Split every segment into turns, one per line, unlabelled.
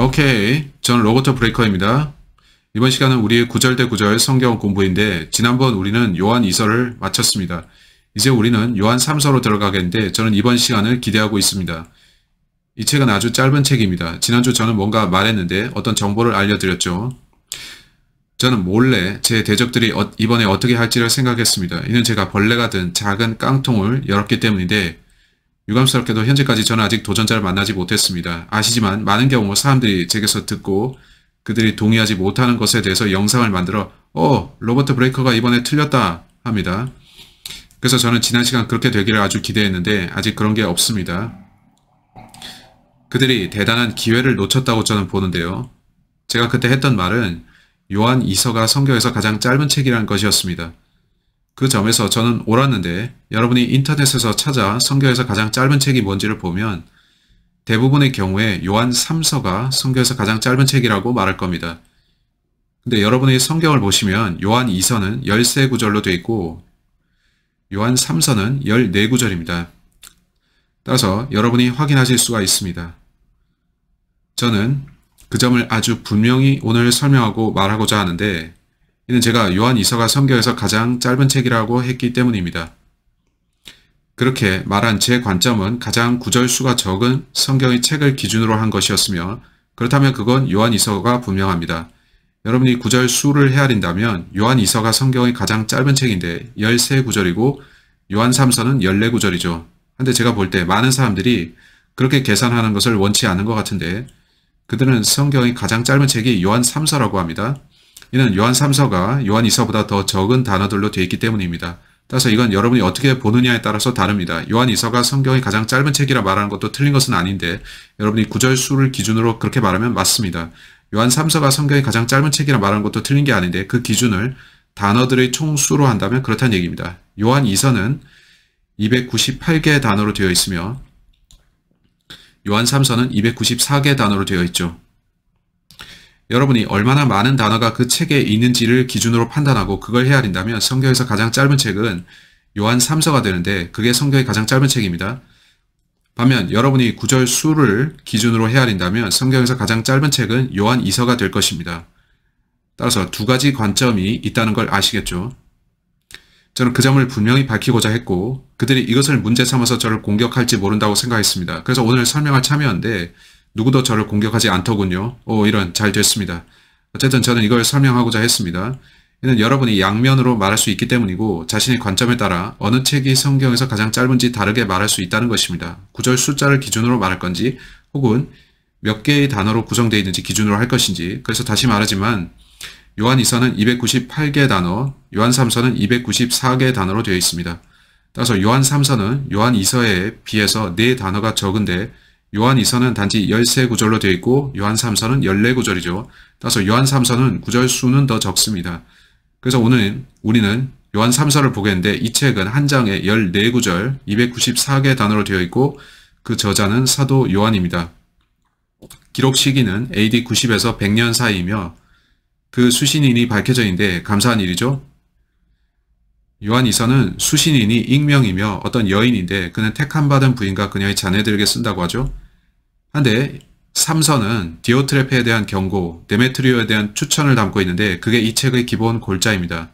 오케이. 저는 로버트 브레이커입니다. 이번 시간은 우리의 구절 대 구절 성경 공부인데 지난번 우리는 요한 2서를 마쳤습니다. 이제 우리는 요한 3서로 들어가겠는데 저는 이번 시간을 기대하고 있습니다. 이 책은 아주 짧은 책입니다. 지난주 저는 뭔가 말했는데 어떤 정보를 알려드렸죠. 저는 몰래 제 대적들이 이번에 어떻게 할지를 생각했습니다. 이는 제가 벌레가 든 작은 깡통을 열었기 때문인데 유감스럽게도 현재까지 저는 아직 도전자를 만나지 못했습니다. 아시지만 많은 경우 사람들이 제게서 듣고 그들이 동의하지 못하는 것에 대해서 영상을 만들어 로버트 브레이커가 이번에 틀렸다 합니다. 그래서 저는 지난 시간 그렇게 되기를 아주 기대했는데 아직 그런 게 없습니다. 그들이 대단한 기회를 놓쳤다고 저는 보는데요. 제가 그때 했던 말은 요한 2서가 성경에서 가장 짧은 책이라는 것이었습니다. 그 점에서 저는 옳았는데 여러분이 인터넷에서 찾아 성경에서 가장 짧은 책이 뭔지를 보면 대부분의 경우에 요한 3서가 성경에서 가장 짧은 책이라고 말할 겁니다. 근데 여러분이 성경을 보시면 요한 2서는 13구절로 되어 있고 요한 3서는 14구절입니다. 따라서 여러분이 확인하실 수가 있습니다. 저는 그 점을 아주 분명히 오늘 설명하고 말하고자 하는데 이는 제가 요한 2서가 성경에서 가장 짧은 책이라고 했기 때문입니다. 그렇게 말한 제 관점은 가장 구절 수가 적은 성경의 책을 기준으로 한 것이었으며 그렇다면 그건 요한 2서가 분명합니다. 여러분이 구절 수를 헤아린다면 요한 2서가 성경의 가장 짧은 책인데 13구절이고 요한 3서는 14구절이죠. 근데 제가 볼 때 많은 사람들이 그렇게 계산하는 것을 원치 않는 것 같은데 그들은 성경의 가장 짧은 책이 요한 3서라고 합니다. 이는 요한 3서가 요한 2서보다 더 적은 단어들로 되어 있기 때문입니다. 따라서 이건 여러분이 어떻게 보느냐에 따라서 다릅니다. 요한 2서가 성경의 가장 짧은 책이라 말하는 것도 틀린 것은 아닌데 여러분이 구절 수를 기준으로 그렇게 말하면 맞습니다. 요한 3서가 성경의 가장 짧은 책이라 말하는 것도 틀린 게 아닌데 그 기준을 단어들의 총수로 한다면 그렇다는 얘기입니다. 요한 2서는 298개의 단어로 되어 있으며 요한 3서는 294개의 단어로 되어 있죠. 여러분이 얼마나 많은 단어가 그 책에 있는지를 기준으로 판단하고 그걸 헤아린다면 성경에서 가장 짧은 책은 요한 3서가 되는데 그게 성경의 가장 짧은 책입니다. 반면 여러분이 구절 수를 기준으로 헤아린다면 성경에서 가장 짧은 책은 요한 2서가 될 것입니다. 따라서 두 가지 관점이 있다는 걸 아시겠죠? 저는 그 점을 분명히 밝히고자 했고 그들이 이것을 문제 삼아서 저를 공격할지 모른다고 생각했습니다. 그래서 오늘 설명을 참여한데 누구도 저를 공격하지 않더군요. 이런 잘 됐습니다. 어쨌든 저는 이걸 설명하고자 했습니다. 이는 여러분이 양면으로 말할 수 있기 때문이고 자신의 관점에 따라 어느 책이 성경에서 가장 짧은지 다르게 말할 수 있다는 것입니다. 구절 숫자를 기준으로 말할 건지 혹은 몇 개의 단어로 구성되어 있는지 기준으로 할 것인지. 그래서 다시 말하지만 요한 2서는 298개의 단어, 요한 3서는 294개의 단어로 되어 있습니다. 따라서 요한 3서는 요한 2서에 비해서 4단어가 적은데 요한 2서는 단지 13구절로 되어 있고 요한 3서는 14구절이죠. 따라서 요한 3서는 구절 수는 더 적습니다. 그래서 오늘 우리는 요한 3서를 보겠는데 이 책은 한 장에 14구절, 294개의 단어로 되어 있고 그 저자는 사도 요한입니다. 기록 시기는 AD 90에서 100년 사이이며 그 수신인이 밝혀져 있는데 감사한 일이죠. 요한 2서는 수신인이 익명이며 어떤 여인인데 그는 택함받은 부인과 그녀의 자녀들에게 쓴다고 하죠. 한데 3서는 디오트레페에 대한 경고, 데메트리오에 대한 추천을 담고 있는데 그게 이 책의 기본 골자입니다.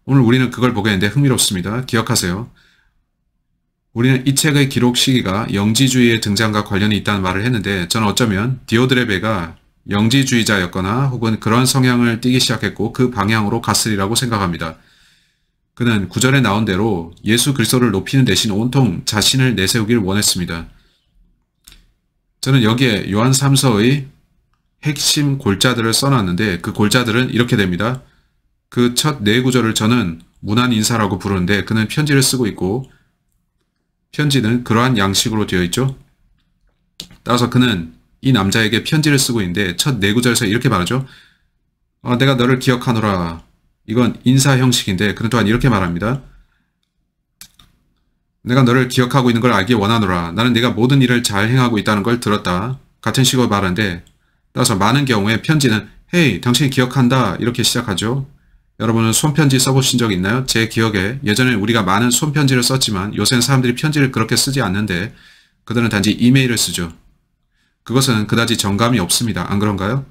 오늘 우리는 그걸 보겠는데 흥미롭습니다. 기억하세요. 우리는 이 책의 기록 시기가 영지주의의 등장과 관련이 있다는 말을 했는데 저는 어쩌면 디오드레베가 영지주의자였거나 혹은 그런 성향을 띠기 시작했고 그 방향으로 갔으리라고 생각합니다. 그는 구절에 나온 대로 예수 그리스도를 높이는 대신 온통 자신을 내세우길 원했습니다. 저는 여기에 요한 3서의 핵심 골자들을 써놨는데 그 골자들은 이렇게 됩니다. 그 첫 4구절을 저는 문안 인사라고 부르는데 그는 편지를 쓰고 있고 편지는 그러한 양식으로 되어 있죠. 따라서 그는 이 남자에게 편지를 쓰고 있는데 첫 4구절에서 이렇게 말하죠. 내가 너를 기억하노라. 이건 인사 형식인데 그는 또한 이렇게 말합니다. 내가 너를 기억하고 있는 걸 알기 원하노라. 나는 네가 모든 일을 잘 행하고 있다는 걸 들었다. 같은 식으로 말하는데 따라서 많은 경우에 편지는 헤이 당신이 기억한다 이렇게 시작하죠. 여러분은 손편지 써보신 적 있나요? 제 기억에 예전에 우리가 많은 손편지를 썼지만 요새는 사람들이 편지를 그렇게 쓰지 않는데 그들은 단지 이메일을 쓰죠. 그것은 그다지 정감이 없습니다. 안 그런가요?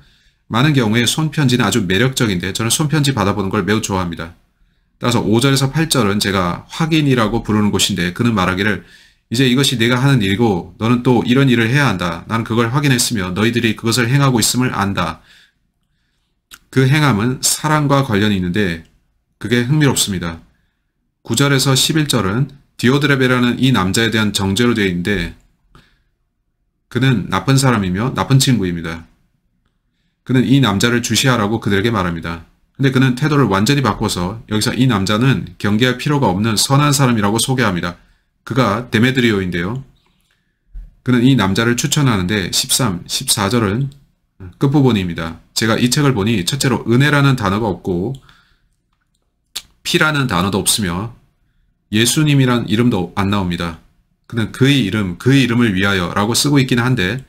많은 경우에 손편지는 아주 매력적인데 저는 손편지 받아보는 걸 매우 좋아합니다. 따라서 5절에서 8절은 제가 확인이라고 부르는 곳인데 그는 말하기를 이제 이것이 내가 하는 일이고 너는 또 이런 일을 해야 한다. 나는 그걸 확인했으며 너희들이 그것을 행하고 있음을 안다. 그 행함은 사랑과 관련이 있는데 그게 흥미롭습니다. 9절에서 11절은 디오드레베라는 이 남자에 대한 정죄로 되어 있는데 그는 나쁜 사람이며 나쁜 친구입니다. 그는 이 남자를 주시하라고 그들에게 말합니다. 근데 그는 태도를 완전히 바꿔서 여기서 이 남자는 경계할 필요가 없는 선한 사람이라고 소개합니다. 그가 데메드리오인데요. 그는 이 남자를 추천하는데 13, 14절은 끝부분입니다. 제가 이 책을 보니 첫째로 은혜라는 단어가 없고 피라는 단어도 없으며 예수님이란 이름도 안 나옵니다. 그는 그의 이름을 위하여 라고 쓰고 있긴 한데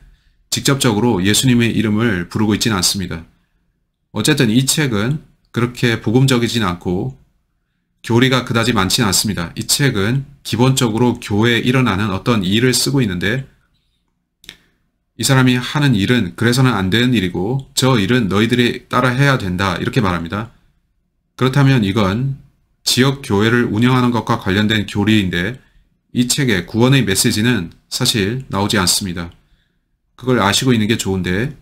직접적으로 예수님의 이름을 부르고 있지는 않습니다. 어쨌든 이 책은 그렇게 복음적이진 않고 교리가 그다지 많지는 않습니다. 이 책은 기본적으로 교회에 일어나는 어떤 일을 쓰고 있는데 이 사람이 하는 일은 그래서는 안 되는 일이고 저 일은 너희들이 따라 해야 된다 이렇게 말합니다. 그렇다면 이건 지역 교회를 운영하는 것과 관련된 교리인데 이 책의 구원의 메시지는 사실 나오지 않습니다. 그걸 아시고 있는 게 좋은데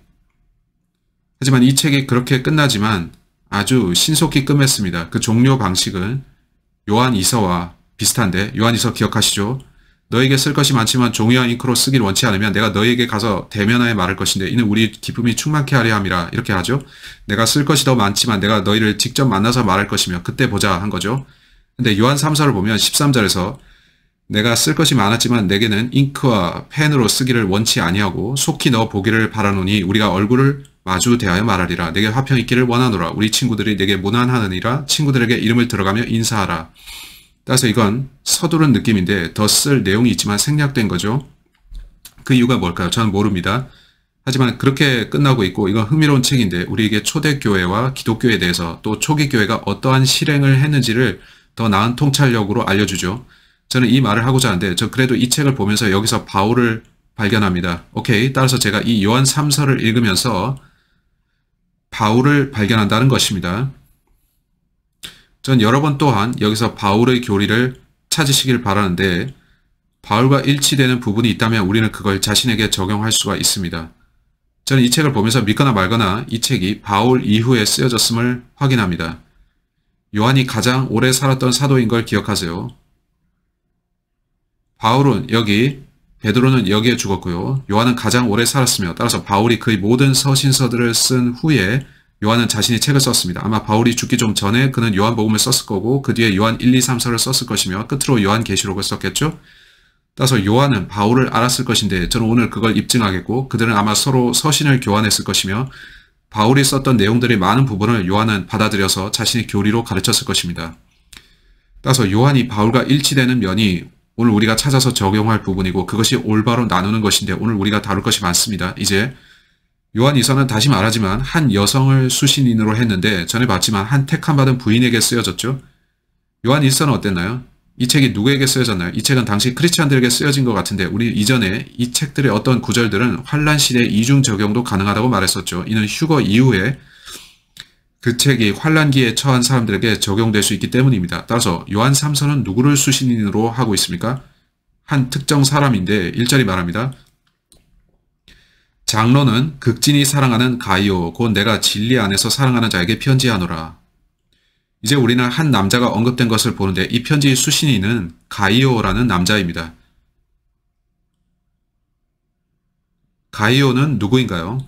하지만 이 책이 그렇게 끝나지만 아주 신속히 끝맺습니다. 그 종료 방식은 요한 이서와 비슷한데 요한 이서 기억하시죠? 너에게 쓸 것이 많지만 종이와 잉크로 쓰길 원치 않으면 내가 너에게 가서 대면하여 말할 것인데 이는 우리 기쁨이 충만케 하려 함이라 이렇게 하죠. 내가 쓸 것이 더 많지만 내가 너희를 직접 만나서 말할 것이며 그때 보자 한 거죠. 근데 요한 3서를 보면 13절에서 내가 쓸 것이 많았지만 내게는 잉크와 펜으로 쓰기를 원치 아니하고 속히 너 보기를 바라노니 우리가 얼굴을 마주 대하여 말하리라. 내게 화평 있기를 원하노라. 우리 친구들이 내게 무난하느니라. 친구들에게 이름을 들어가며 인사하라. 따라서 이건 서두른 느낌인데 더 쓸 내용이 있지만 생략된 거죠. 그 이유가 뭘까요? 저는 모릅니다. 하지만 그렇게 끝나고 있고 이건 흥미로운 책인데 우리에게 초대교회와 기독교에 대해서 또 초기교회가 어떠한 실행을 했는지를 더 나은 통찰력으로 알려주죠. 저는 이 말을 하고자 하는데 저 그래도 이 책을 보면서 여기서 바울을 발견합니다. 오케이. 따라서 제가 이 요한 3서를 읽으면서 바울을 발견한다는 것입니다. 전 여러분 또한 여기서 바울의 교리를 찾으시길 바라는데 바울과 일치되는 부분이 있다면 우리는 그걸 자신에게 적용할 수가 있습니다. 저는 이 책을 보면서 믿거나 말거나 이 책이 바울 이후에 쓰여졌음을 확인합니다. 요한이 가장 오래 살았던 사도인 걸 기억하세요. 바울은 여기, 베드로는 여기에 죽었고요. 요한은 가장 오래 살았으며 따라서 바울이 그의 모든 서신서들을 쓴 후에 요한은 자신이 책을 썼습니다. 아마 바울이 죽기 좀 전에 그는 요한복음을 썼을 거고 그 뒤에 요한 1, 2, 3서를 썼을 것이며 끝으로 요한계시록을 썼겠죠. 따라서 요한은 바울을 알았을 것인데 저는 오늘 그걸 입증하겠고 그들은 아마 서로 서신을 교환했을 것이며 바울이 썼던 내용들의 많은 부분을 요한은 받아들여서 자신의 교리로 가르쳤을 것입니다. 따라서 요한이 바울과 일치되는 면이 오늘 우리가 찾아서 적용할 부분이고 그것이 올바로 나누는 것인데 오늘 우리가 다룰 것이 많습니다. 이제 요한 이서는 다시 말하지만 한 여성을 수신인으로 했는데 전에 봤지만 한 택함받은 부인에게 쓰여졌죠. 요한 일서는 어땠나요? 이 책이 누구에게 쓰여졌나요? 이 책은 당시 크리스찬들에게 쓰여진 것 같은데 우리 이전에 이 책들의 어떤 구절들은 환란 시대에 이중 적용도 가능하다고 말했었죠. 이는 휴거 이후에 그 책이 환란기에 처한 사람들에게 적용될 수 있기 때문입니다. 따라서 요한 3서는 누구를 수신인으로 하고 있습니까? 한 특정 사람인데 1절이 말합니다. 장로는 극진히 사랑하는 가이오 곧 내가 진리 안에서 사랑하는 자에게 편지하노라. 이제 우리는 한 남자가 언급된 것을 보는데 이 편지의 수신인은 가이오라는 남자입니다. 가이오는 누구인가요?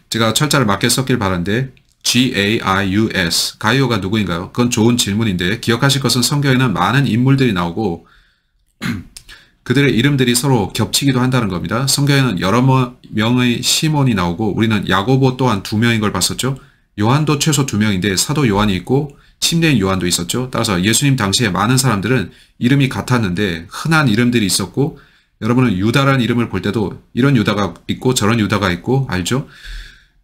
제가 철자를 맞게 썼길 바라는데 G-A-I-U-S 가이오가 누구인가요? 그건 좋은 질문인데 기억하실 것은 성경에는 많은 인물들이 나오고 그들의 이름들이 서로 겹치기도 한다는 겁니다. 성경에는 여러 명의 시몬이 나오고 우리는 야고보 또한 2명인 걸 봤었죠. 요한도 최소 2명인데 사도 요한이 있고 침례인 요한도 있었죠. 따라서 예수님 당시에 많은 사람들은 이름이 같았는데 흔한 이름들이 있었고 여러분은 유다라는 이름을 볼 때도 이런 유다가 있고 저런 유다가 있고 알죠?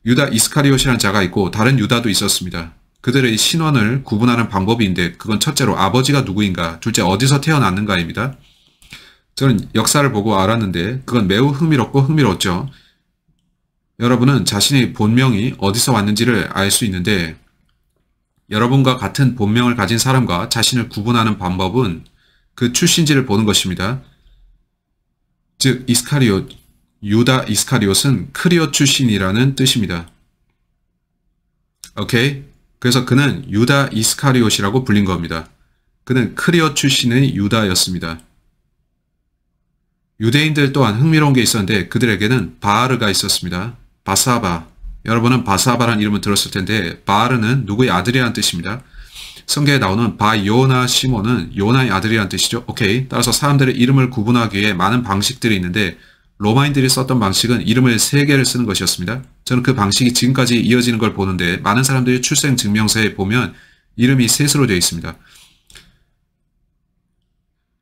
유다 이스카리옷이라는 자가 있고 다른 유다도 있었습니다. 그들의 신원을 구분하는 방법인데 그건 첫째로 아버지가 누구인가, 둘째 어디서 태어났는가입니다. 저는 역사를 보고 알았는데 그건 매우 흥미롭고 흥미로웠죠. 여러분은 자신의 본명이 어디서 왔는지를 알 수 있는데 여러분과 같은 본명을 가진 사람과 자신을 구분하는 방법은 그 출신지를 보는 것입니다. 즉 이스카리옷, 유다 이스카리옷은 크리옷 출신이라는 뜻입니다. 오케이? 그래서 그는 유다 이스카리옷이라고 불린 겁니다. 그는 크리옷 출신의 유다였습니다. 유대인들 또한 흥미로운 게 있었는데 그들에게는 바아르가 있었습니다. 바사바. 여러분은 바사바라는 이름을 들었을 텐데 바아르는 누구의 아들이라는 뜻입니다. 성경에 나오는 바요나 시몬은 요나의 아들이라는 뜻이죠. 오케이. 따라서 사람들의 이름을 구분하기 위해 많은 방식들이 있는데 로마인들이 썼던 방식은 이름을 3개를 쓰는 것이었습니다. 저는 그 방식이 지금까지 이어지는 걸 보는데 많은 사람들이 출생 증명서에 보면 이름이 셋으로 되어 있습니다.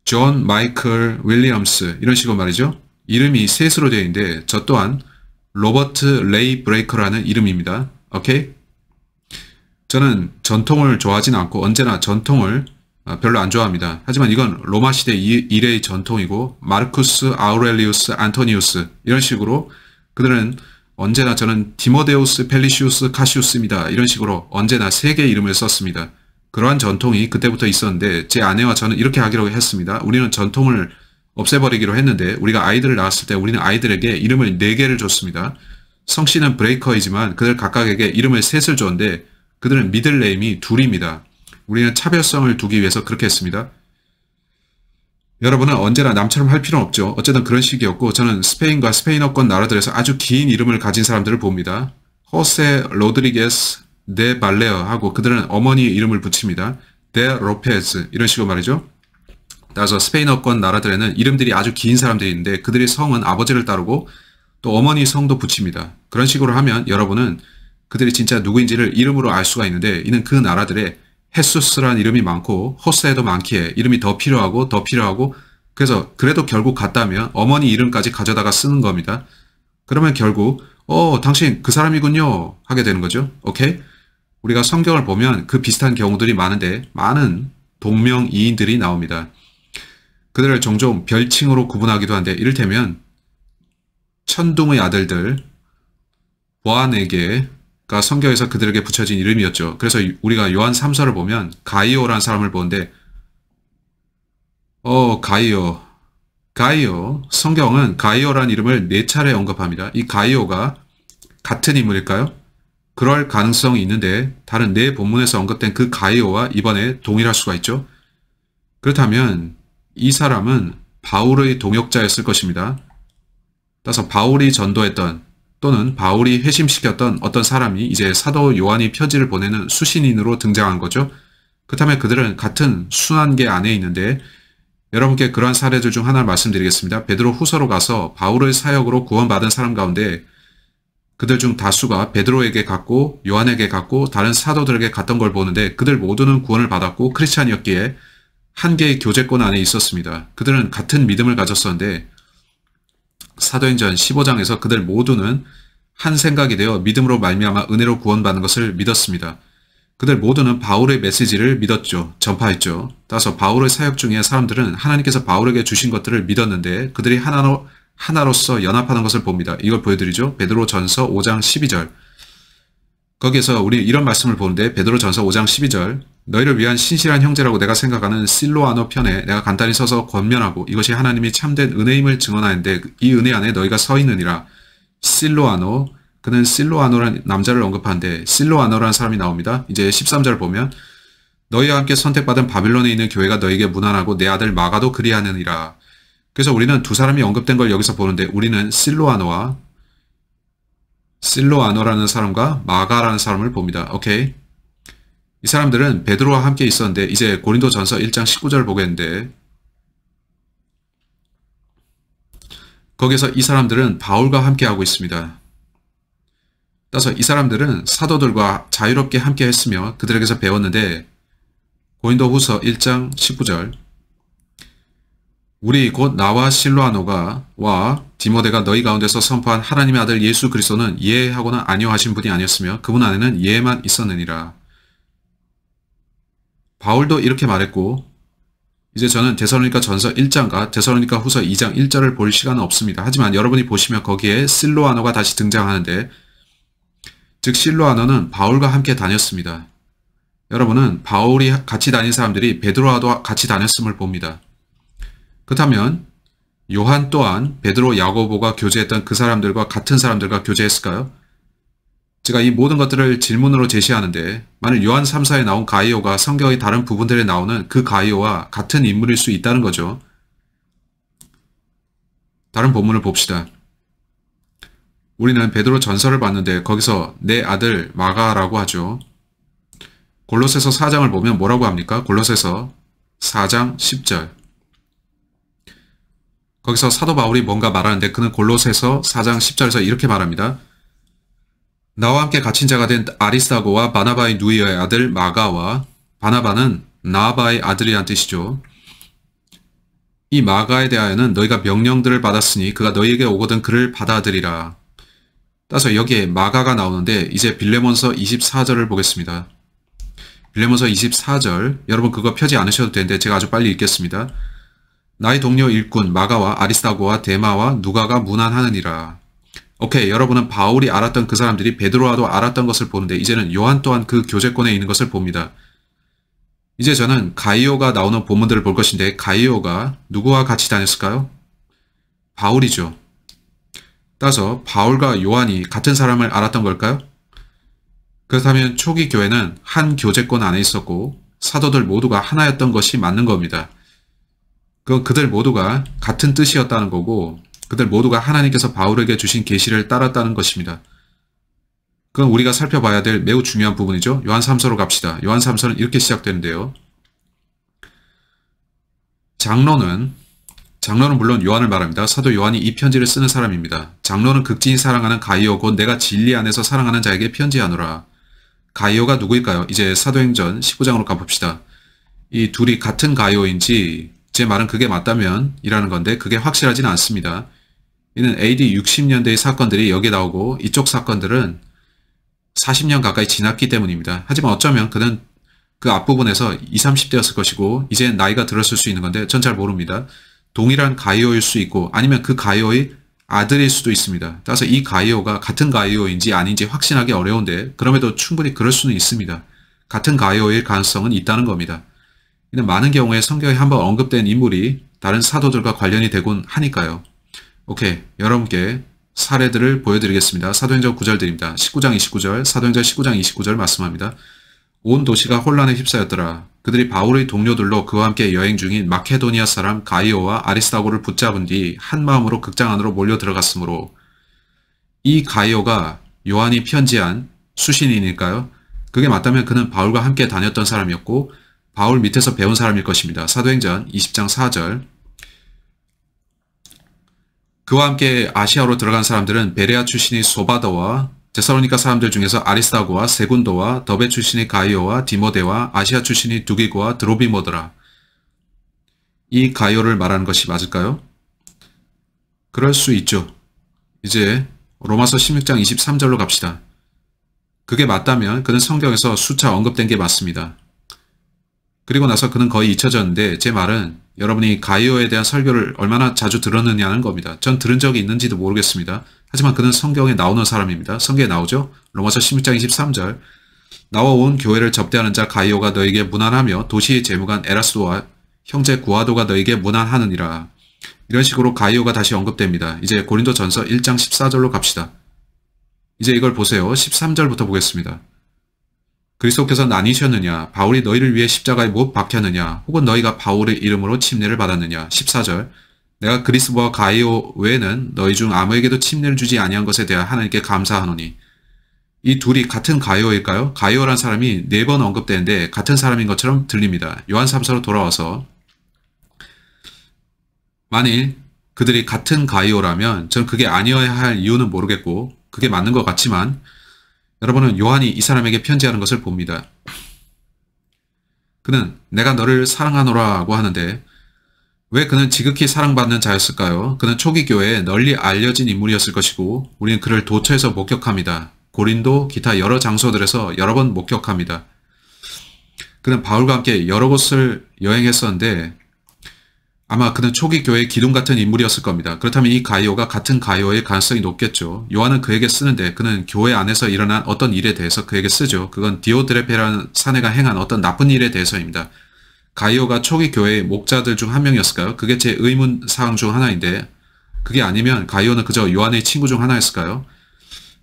존, 마이클, 윌리엄스 이런 식으로 말이죠. 이름이 셋으로 되어 있는데 저 또한 로버트 레이 브레이커라는 이름입니다. 오케이? 저는 전통을 좋아하진 않고 언제나 전통을 별로 안 좋아합니다. 하지만 이건 로마 시대 이래의 전통이고 마르쿠스, 아우렐리우스, 안토니우스 이런 식으로 그들은 언제나 저는 디모데우스, 펠리시우스, 카시우스입니다. 이런 식으로 언제나 3개의 이름을 썼습니다. 그러한 전통이 그때부터 있었는데 제 아내와 저는 이렇게 하기로 했습니다. 우리는 전통을 없애버리기로 했는데 우리가 아이들을 낳았을 때 우리는 아이들에게 이름을 4개를 줬습니다. 성씨는 브레이커이지만 그들 각각에게 이름을 3을 줬는데 그들은 미들네임이 2입니다. 우리는 차별성을 두기 위해서 그렇게 했습니다. 여러분은 언제나 남처럼 할 필요는 없죠. 어쨌든 그런 식이었고 저는 스페인과 스페인어권 나라들에서 아주 긴 이름을 가진 사람들을 봅니다. 호세 로드리게스 데 발레어 하고 그들은 어머니의 이름을 붙입니다. 데 로페즈 이런 식으로 말이죠. 따라서 스페인어권 나라들에는 이름들이 아주 긴 사람들이 있는데 그들의 성은 아버지를 따르고 또 어머니 성도 붙입니다. 그런 식으로 하면 여러분은 그들이 진짜 누구인지를 이름으로 알 수가 있는데 이는 그 나라들의 헤수스라는 이름이 많고 호세도 많기에 이름이 더 필요하고 그래서 그래도 결국 같다면 어머니 이름까지 가져다가 쓰는 겁니다. 그러면 결국 당신 그 사람이군요 하게 되는 거죠. 오케이? 우리가 성경을 보면 그 비슷한 경우들이 많은데 많은 동명이인들이 나옵니다. 그들을 종종 별칭으로 구분하기도 한데 이를테면 천둥의 아들들 보아네게가 성경에서 그들에게 붙여진 이름이었죠. 그래서 우리가 요한 3서를 보면 가이오라는 사람을 보는데 가이오 성경은 가이오라는 이름을 4차례 언급합니다. 이 가이오가 같은 인물일까요? 그럴 가능성이 있는데 다른 4본문에서 언급된 그 가이오와 이번에 동일할 수가 있죠. 그렇다면 이 사람은 바울의 동역자였을 것입니다. 따라서 바울이 전도했던 또는 바울이 회심시켰던 어떤 사람이 이제 사도 요한이 편지를 보내는 수신인으로 등장한 거죠. 그렇다면 그들은 같은 순환계 안에 있는데 여러분께 그러한 사례들 중 하나를 말씀드리겠습니다. 베드로 후서로 가서 바울의 사역으로 구원받은 사람 가운데 그들 중 다수가 베드로에게 갔고 요한에게 갔고 다른 사도들에게 갔던 걸 보는데 그들 모두는 구원을 받았고 크리스찬이었기에 한 개의 교제권 안에 있었습니다. 그들은 같은 믿음을 가졌었는데 사도행전 15장에서 그들 모두는 한 생각이 되어 믿음으로 말미암아 은혜로 구원받는 것을 믿었습니다. 그들 모두는 바울의 메시지를 믿었죠. 전파했죠. 따라서 바울의 사역 중에 사람들은 하나님께서 바울에게 주신 것들을 믿었는데 그들이 하나로서 연합하는 것을 봅니다. 이걸 보여드리죠. 베드로전서 5장 12절. 거기에서 우리 이런 말씀을 보는데 베드로전서 5장 12절 너희를 위한 신실한 형제라고 내가 생각하는 실로아노 편에 내가 간단히 서서 권면하고 이것이 하나님이 참된 은혜임을 증언하는데 이 은혜 안에 너희가 서 있느니라. 실로아노 그는 실로아노라는 남자를 언급하는데 실로아노라는 사람이 나옵니다. 이제 13절 보면 너희와 함께 선택받은 바빌론에 있는 교회가 너희에게 무난하고 내 아들 마가도 그리하느니라. 그래서 우리는 두 사람이 언급된 걸 여기서 보는데 우리는 실로아노라는 사람과 마가라는 사람을 봅니다. 오케이. 이 사람들은 베드로와 함께 있었는데 이제 고린도전서 1장 19절 보겠는데 거기서 이 사람들은 바울과 함께 하고 있습니다. 따라서 이 사람들은 사도들과 자유롭게 함께 했으며 그들에게서 배웠는데 고린도후서 1장 19절 우리 곧 나와 실로아노가 와 디모데가 너희 가운데서 선포한 하나님의 아들 예수 그리스도는 예하거나 아니오하신 분이 아니었으며 그분 안에는 예만 있었느니라. 바울도 이렇게 말했고 이제 저는 데살로니가 전서 1장과 데살로니가 후서 2장 1절을 볼 시간은 없습니다. 하지만 여러분이 보시면 거기에 실로아너가 다시 등장하는데, 즉 실로아너는 바울과 함께 다녔습니다. 여러분은 바울이 같이 다닌 사람들이 베드로와도 같이 다녔음을 봅니다. 그렇다면 요한 또한 베드로, 야고보가 교제했던 그 사람들과 같은 사람들과 교제했을까요? 제가 이 모든 것들을 질문으로 제시하는데, 만일 요한 3사에 나온 가이오가 성경의 다른 부분들에 나오는 그 가이오와 같은 인물일 수 있다는 거죠. 다른 본문을 봅시다. 우리는 베드로 전서를 봤는데 거기서 내 아들 마가라고 하죠. 골로새서 4장을 보면 뭐라고 합니까? 골로새서 4장 10절. 거기서 사도 바울이 뭔가 말하는데 그는 골로새서 4장 10절에서 이렇게 말합니다. 나와 함께 갇힌 자가 된 아리스다고와 바나바의 누이의 아들 마가와, 바나바는 나아바의 아들이란 뜻이죠. 이 마가에 대하여는 너희가 명령들을 받았으니 그가 너희에게 오거든 그를 받아들이라. 따라서 여기에 마가가 나오는데 이제 빌레몬서 24절을 보겠습니다. 빌레몬서 24절, 여러분 그거 펴지 않으셔도 되는데 제가 아주 빨리 읽겠습니다. 나의 동료 일꾼 마가와 아리스다고와 데마와 누가가 문안하느니라. 오케이, 여러분은 바울이 알았던 그 사람들이 베드로와도 알았던 것을 보는데 이제는 요한 또한 그 교제권에 있는 것을 봅니다. 이제 저는 가이오가 나오는 본문들을 볼 것인데 가이오가 누구와 같이 다녔을까요? 바울이죠. 따라서 바울과 요한이 같은 사람을 알았던 걸까요? 그렇다면 초기 교회는 한 교제권 안에 있었고 사도들 모두가 하나였던 것이 맞는 겁니다. 그건 그들 모두가 같은 뜻이었다는 거고 그들 모두가 하나님께서 바울에게 주신 계시를 따랐다는 것입니다. 그건 우리가 살펴봐야 될 매우 중요한 부분이죠. 요한 3서로 갑시다. 요한 3서는 이렇게 시작되는데요. 장로는 물론 요한을 말합니다. 사도 요한이 이 편지를 쓰는 사람입니다. 장로는 극진히 사랑하는 가이오 곧 내가 진리 안에서 사랑하는 자에게 편지하노라. 가이오가 누구일까요? 이제 사도행전 19장으로 가봅시다. 이 둘이 같은 가이오인지 제 말은 그게 맞다면 이라는 건데 그게 확실하지는 않습니다. 이는 AD 60년대의 사건들이 여기에 나오고 이쪽 사건들은 40년 가까이 지났기 때문입니다. 하지만 어쩌면 그는 그 앞부분에서 20, 30대였을 것이고 이제 나이가 들었을 수 있는 건데 전 잘 모릅니다. 동일한 가이오일 수 있고 아니면 그 가이오의 아들일 수도 있습니다. 따라서 이 가이오가 같은 가이오인지 아닌지 확신하기 어려운데 그럼에도 충분히 그럴 수는 있습니다. 같은 가이오일 가능성은 있다는 겁니다. 이는 많은 경우에 성경에 한번 언급된 인물이 다른 사도들과 관련이 되곤 하니까요. 오케이, 여러분께 사례들을 보여드리겠습니다. 사도행전 9절들입니다. 19장 29절, 사도행전 19장 29절 말씀합니다. 온 도시가 혼란에 휩싸였더라. 그들이 바울의 동료들로 그와 함께 여행 중인 마케도니아 사람 가이오와 아리스다고를 붙잡은 뒤 한 마음으로 극장 안으로 몰려 들어갔으므로 이 가이오가 요한이 편지한 수신인일까요? 그게 맞다면 그는 바울과 함께 다녔던 사람이었고 바울 밑에서 배운 사람일 것입니다. 사도행전 20장 4절. 그와 함께 아시아로 들어간 사람들은 베레아 출신의 소바더와 데살로니가 사람들 중에서 아리스다고와 세군도와 더베 출신의 가이오와 디모데와 아시아 출신의 두기고와 드로비모더라. 이 가이오를 말하는 것이 맞을까요? 그럴 수 있죠. 이제 로마서 16장 23절로 갑시다. 그게 맞다면 그는 성경에서 수차 언급된 게 맞습니다. 그리고 나서 그는 거의 잊혀졌는데 제 말은 여러분이 가이오에 대한 설교를 얼마나 자주 들었느냐는 겁니다. 전 들은 적이 있는지도 모르겠습니다. 하지만 그는 성경에 나오는 사람입니다. 성경에 나오죠? 로마서 16장 23절. 나와 온 교회를 접대하는 자 가이오가 너에게 문안하며 도시의 재무관 에라스도와 형제 구아도가 너에게 문안하느니라. 이런 식으로 가이오가 다시 언급됩니다. 이제 고린도 전서 1장 14절로 갑시다. 이제 이걸 보세요. 13절부터 보겠습니다. 그리스도께서 나뉘셨느냐? 바울이 너희를 위해 십자가에 못 박혔느냐? 혹은 너희가 바울의 이름으로 침례를 받았느냐? 14절. 내가 그리스도와 가이오 외에는 너희 중 아무에게도 침례를 주지 아니한 것에 대하여 하나님께 감사하노니. 이 둘이 같은 가이오일까요? 가이오란 사람이 4번 언급되는데 같은 사람인 것처럼 들립니다. 요한 3서로 돌아와서 만일 그들이 같은 가이오라면 전 그게 아니어야 할 이유는 모르겠고 그게 맞는 것 같지만 여러분은 요한이 이 사람에게 편지하는 것을 봅니다. 그는 내가 너를 사랑하노라고 하는데 왜 그는 지극히 사랑받는 자였을까요? 그는 초기 교회에 널리 알려진 인물이었을 것이고 우리는 그를 도처에서 목격합니다. 고린도 기타 여러 장소들에서 여러 번 목격합니다. 그는 바울과 함께 여러 곳을 여행했었는데 아마 그는 초기 교회의 기둥 같은 인물이었을 겁니다. 그렇다면 이 가이오가 같은 가이오일 가능성이 높겠죠. 요한은 그에게 쓰는데 그는 교회 안에서 일어난 어떤 일에 대해서 그에게 쓰죠. 그건 디오드레페라는 사내가 행한 어떤 나쁜 일에 대해서입니다. 가이오가 초기 교회의 목자들 중 한 명이었을까요? 그게 제 의문 사항 중 하나인데 그게 아니면 가이오는 그저 요한의 친구 중 하나였을까요?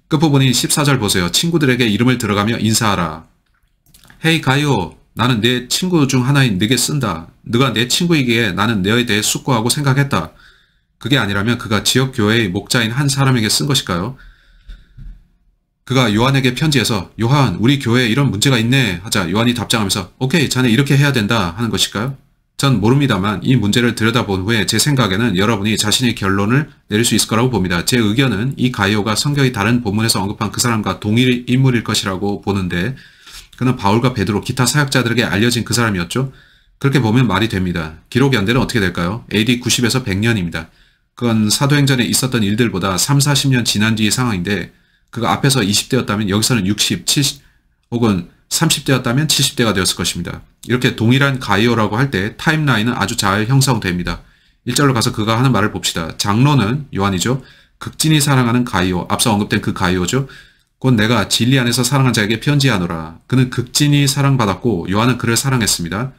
끝부분이 14절 보세요. 친구들에게 이름을 들어가며 인사하라. 헤이 가이오, 나는 내 친구 중 하나인 네게 쓴다. 네가 내 친구이기에 나는 너에 대해 숙고하고 생각했다. 그게 아니라면 그가 지역교회의 목자인 한 사람에게 쓴 것일까요? 그가 요한에게 편지해서 요한, 우리 교회에 이런 문제가 있네 하자 요한이 답장하면서 오케이, 자네 이렇게 해야 된다 하는 것일까요? 전 모릅니다만 이 문제를 들여다본 후에 제 생각에는 여러분이 자신의 결론을 내릴 수 있을 거라고 봅니다. 제 의견은 이 가이오가 성경의 다른 본문에서 언급한 그 사람과 동일 인물일 것이라고 보는데 그는 바울과 베드로 기타 사역자들에게 알려진 그 사람이었죠. 그렇게 보면 말이 됩니다. 기록 연대는 어떻게 될까요? AD 90에서 100년입니다. 그건 사도행전에 있었던 일들보다 3, 40년 지난 뒤의 상황인데 그가 앞에서 20대였다면 여기서는 60, 70 혹은 30대였다면 70대가 되었을 것입니다. 이렇게 동일한 가이오라고 할 때 타임라인은 아주 잘 형성됩니다. 1절로 가서 그가 하는 말을 봅시다. 장로는 요한이죠. 극진히 사랑하는 가이오, 앞서 언급된 그 가이오죠. 곧 내가 진리 안에서 사랑한 자에게 편지하노라. 그는 극진히 사랑받았고 요한은 그를 사랑했습니다.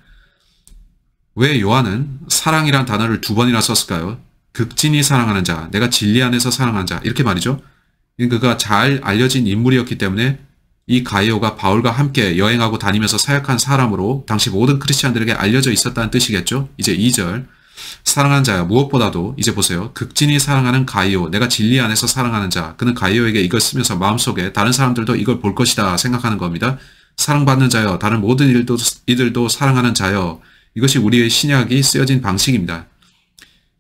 왜 요한은 사랑이란 단어를 두 번이나 썼을까요? 극진히 사랑하는 자, 내가 진리 안에서 사랑하는 자 이렇게 말이죠. 그가 잘 알려진 인물이었기 때문에 이 가이오가 바울과 함께 여행하고 다니면서 사역한 사람으로 당시 모든 크리스찬들에게 알려져 있었다는 뜻이겠죠. 이제 2절 사랑하는 자야 무엇보다도 이제 보세요. 극진히 사랑하는 가이오, 내가 진리 안에서 사랑하는 자. 그는 가이오에게 이걸 쓰면서 마음속에 다른 사람들도 이걸 볼 것이다 생각하는 겁니다. 사랑받는 자여, 다른 모든 이들도 사랑하는 자여. 이것이 우리의 신약이 쓰여진 방식입니다.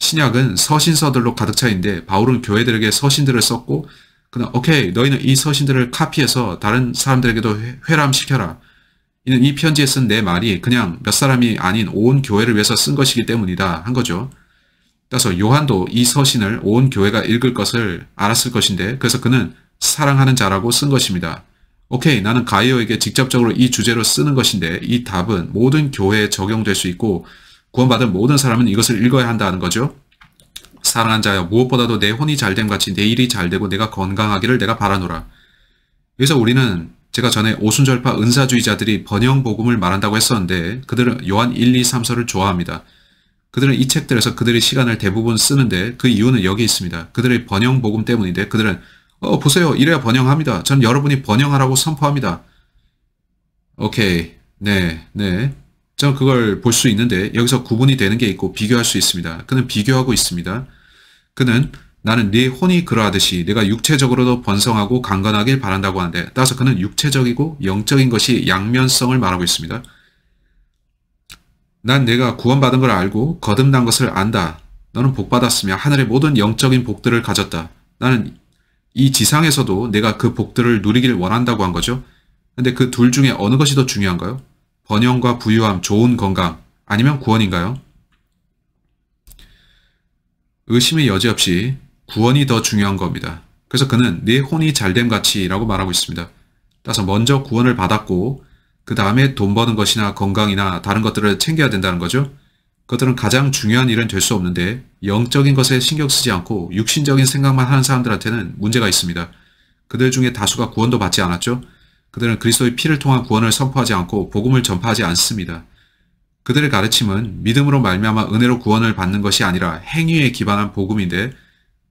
신약은 서신서들로 가득 차 있는데 바울은 교회들에게 서신들을 썼고 그는 오케이, 너희는 이 서신들을 카피해서 다른 사람들에게도 회람시켜라. 이는 이 편지에 쓴 내 말이 그냥 몇 사람이 아닌 온 교회를 위해서 쓴 것이기 때문이다 한 거죠. 따라서 요한도 이 서신을 온 교회가 읽을 것을 알았을 것인데 그래서 그는 사랑하는 자라고 쓴 것입니다. 오케이, 나는 가이오에게 직접적으로 이 주제로 쓰는 것인데 이 답은 모든 교회에 적용될 수 있고 구원받은 모든 사람은 이것을 읽어야 한다는 거죠. 사랑하는 자여, 무엇보다도 내 혼이 잘됨 같이 내 일이 잘되고 내가 건강하기를 내가 바라노라. 여기서 우리는 제가 전에 오순절파 은사주의자들이 번영 복음을 말한다고 했었는데 그들은 요한 1, 2, 3서를 좋아합니다. 그들은 이 책들에서 그들의 시간을 대부분 쓰는데 그 이유는 여기 있습니다. 그들의 번영 복음 때문인데 그들은 보세요, 이래야 번영합니다. 전 여러분이 번영하라고 선포합니다. 오케이, 네. 전 그걸 볼 수 있는데 여기서 구분이 되는 게 있고 비교할 수 있습니다. 그는 비교하고 있습니다. 그는 나는 네 혼이 그러하듯이 내가 육체적으로도 번성하고 강건하길 바란다고 하는데 따라서 그는 육체적이고 영적인 것이 양면성을 말하고 있습니다. 난 내가 구원받은 걸 알고 거듭난 것을 안다. 너는 복받았으며 하늘의 모든 영적인 복들을 가졌다. 나는 이 지상에서도 내가 그 복들을 누리길 원한다고 한 거죠. 근데 그 둘 중에 어느 것이 더 중요한가요? 번영과 부유함, 좋은 건강, 아니면 구원인가요? 의심의 여지 없이 구원이 더 중요한 겁니다. 그래서 그는 내 혼이 잘됨 같이 라고 말하고 있습니다. 따라서 먼저 구원을 받았고 그 다음에 돈 버는 것이나 건강이나 다른 것들을 챙겨야 된다는 거죠. 그것들은 가장 중요한 일은 될 수 없는데 영적인 것에 신경 쓰지 않고 육신적인 생각만 하는 사람들한테는 문제가 있습니다. 그들 중에 다수가 구원도 받지 않았죠. 그들은 그리스도의 피를 통한 구원을 선포하지 않고 복음을 전파하지 않습니다. 그들의 가르침은 믿음으로 말미암아 은혜로 구원을 받는 것이 아니라 행위에 기반한 복음인데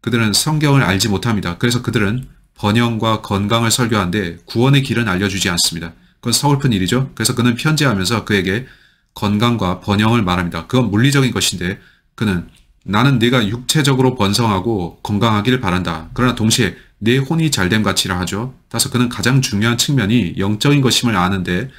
그들은 성경을 알지 못합니다. 그래서 그들은 번영과 건강을 설교하는데 구원의 길은 알려주지 않습니다. 그건 서글픈 일이죠. 그래서 그는 편지하면서 그에게 건강과 번영을 말합니다. 그건 물리적인 것인데 그는 나는 네가 육체적으로 번성하고 건강하기를 바란다. 그러나 동시에 내 혼이 잘됨 같이라 하죠. 따라서 그는 가장 중요한 측면이 영적인 것임을 아는데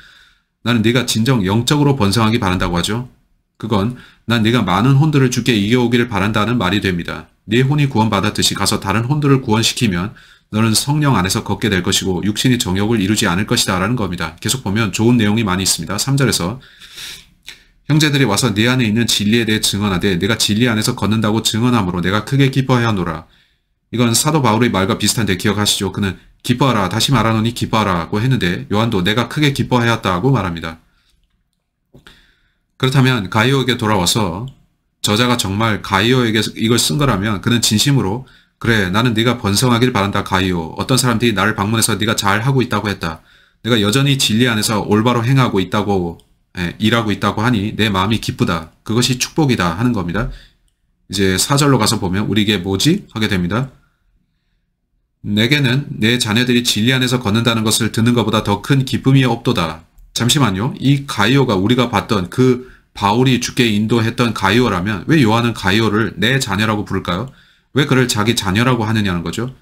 나는 네가 진정 영적으로 번성하기 바란다고 하죠. 그건 난 네가 많은 혼들을 주께 이겨오기를 바란다는 말이 됩니다. 네 혼이 구원받았듯이 가서 다른 혼들을 구원시키면 너는 성령 안에서 걷게 될 것이고 육신이 정욕을 이루지 않을 것이다 라는 겁니다. 계속 보면 좋은 내용이 많이 있습니다. 3절에서 형제들이 와서 네 안에 있는 진리에 대해 증언하되 내가 진리 안에서 걷는다고 증언함으로 내가 크게 기뻐하노라. 이건 사도 바울의 말과 비슷한데 기억하시죠? 그는 기뻐하라, 다시 말하노니 기뻐하라고 했는데 요한도 내가 크게 기뻐하였다고 말합니다. 그렇다면 가이오에게 돌아와서 저자가 정말 가이오에게 이걸 쓴 거라면 그는 진심으로 그래 나는 네가 번성하길 바란다 가이오. 어떤 사람들이 나를 방문해서 네가 잘하고 있다고 했다. 내가 여전히 진리 안에서 올바로 행하고 있다고 일하고 있다고 하니 내 마음이 기쁘다. 그것이 축복이다 하는 겁니다. 이제 4절로 가서 보면 우리에게 뭐지? 하게 됩니다. 내게는 내 자녀들이 진리 안에서 걷는다는 것을 듣는 것보다 더 큰 기쁨이 없도다. 잠시만요. 이 가이오가 우리가 봤던 그 바울이 주께 인도했던 가이오라면 왜 요한은 가이오를 내 자녀라고 부를까요? 왜 그를 자기 자녀라고 하느냐는 거죠.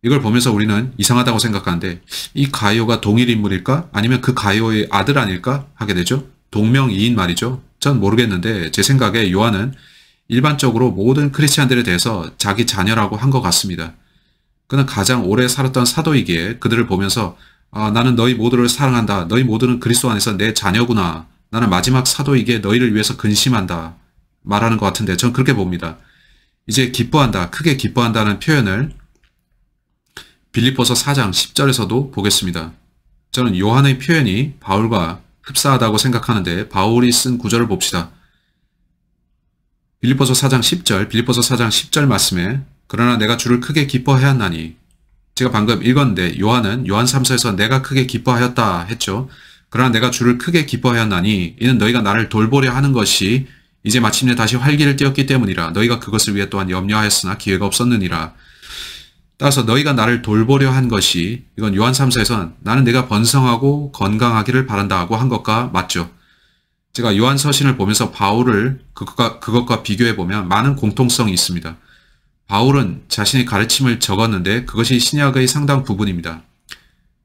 이걸 보면서 우리는 이상하다고 생각하는데 이 가이오가 동일 인물일까? 아니면 그 가이오의 아들 아닐까? 하게 되죠. 동명이인 말이죠. 전 모르겠는데 제 생각에 요한은 일반적으로 모든 크리스찬들에 대해서 자기 자녀라고 한 것 같습니다. 그는 가장 오래 살았던 사도이기에 그들을 보면서 나는 너희 모두를 사랑한다. 너희 모두는 그리스도 안에서 내 자녀구나. 나는 마지막 사도이기에 너희를 위해서 근심한다. 말하는 것 같은데 전 그렇게 봅니다. 이제 기뻐한다. 크게 기뻐한다는 표현을 빌립보서 4장 10절에서도 보겠습니다. 저는 요한의 표현이 바울과 흡사하다고 생각하는데 바울이 쓴 구절을 봅시다. 빌립보서 4장 10절 말씀에 그러나 내가 주를 크게 기뻐하였나니 제가 방금 읽었는데 요한은 요한 3서에서 내가 크게 기뻐하였다 했죠. 그러나 내가 주를 크게 기뻐하였나니 이는 너희가 나를 돌보려 하는 것이 이제 마침내 다시 활기를 띠었기 때문이라. 너희가 그것을 위해 또한 염려하였으나 기회가 없었느니라. 따라서 너희가 나를 돌보려 한 것이 이건 요한 3서에서는 나는 내가 번성하고 건강하기를 바란다 하고 한 것과 맞죠. 제가 요한 서신을 보면서 바울을 그것과 비교해보면 많은 공통성이 있습니다. 바울은 자신의 가르침을 적었는데 그것이 신약의 상당 부분입니다.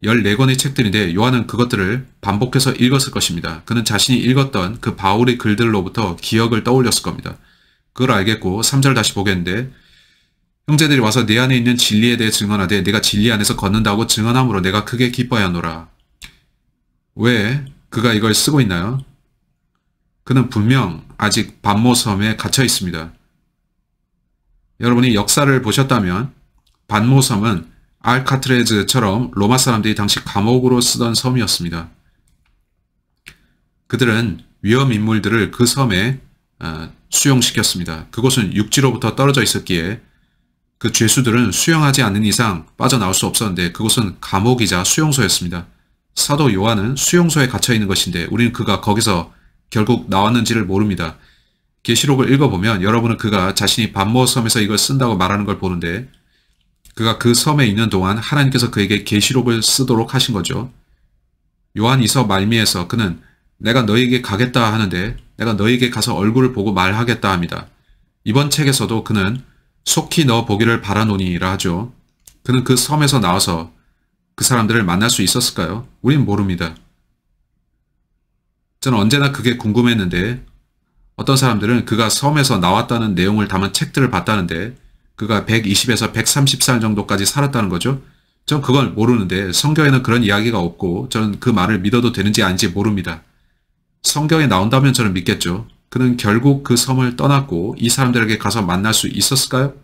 14권의 책들인데 요한은 그것들을 반복해서 읽었을 것입니다. 그는 자신이 읽었던 그 바울의 글들로부터 기억을 떠올렸을 겁니다. 그걸 알겠고 3절 다시 보겠는데 형제들이 와서 내 안에 있는 진리에 대해 증언하되 내가 진리 안에서 걷는다고 증언함으로 내가 크게 기뻐하노라. 왜 그가 이걸 쓰고 있나요? 그는 분명 아직 반모섬에 갇혀 있습니다. 여러분이 역사를 보셨다면 반모섬은 알카트레즈처럼 로마 사람들이 당시 감옥으로 쓰던 섬이었습니다. 그들은 위험 인물들을 그 섬에 수용시켰습니다. 그곳은 육지로부터 떨어져 있었기에 그 죄수들은 수용하지 않는 이상 빠져나올 수 없었는데 그곳은 감옥이자 수용소였습니다. 사도 요한은 수용소에 갇혀 있는 것인데 우리는 그가 거기서 결국 나왔는지를 모릅니다. 계시록을 읽어보면 여러분은 그가 자신이 반모섬에서 이걸 쓴다고 말하는 걸 보는데 그가 그 섬에 있는 동안 하나님께서 그에게 계시록을 쓰도록 하신 거죠. 요한 이서 말미에서 그는 내가 너에게 가겠다 하는데 내가 너에게 가서 얼굴을 보고 말하겠다 합니다. 이번 책에서도 그는 속히 너 보기를 바라노니라 하죠. 그는 그 섬에서 나와서 그 사람들을 만날 수 있었을까요? 우린 모릅니다. 저는 언제나 그게 궁금했는데 어떤 사람들은 그가 섬에서 나왔다는 내용을 담은 책들을 봤다는데 그가 120에서 130살 정도까지 살았다는 거죠. 전 그걸 모르는데 성경에는 그런 이야기가 없고 저는 그 말을 믿어도 되는지 아닌지 모릅니다. 성경에 나온다면 저는 믿겠죠. 그는 결국 그 섬을 떠났고 이 사람들에게 가서 만날 수 있었을까요?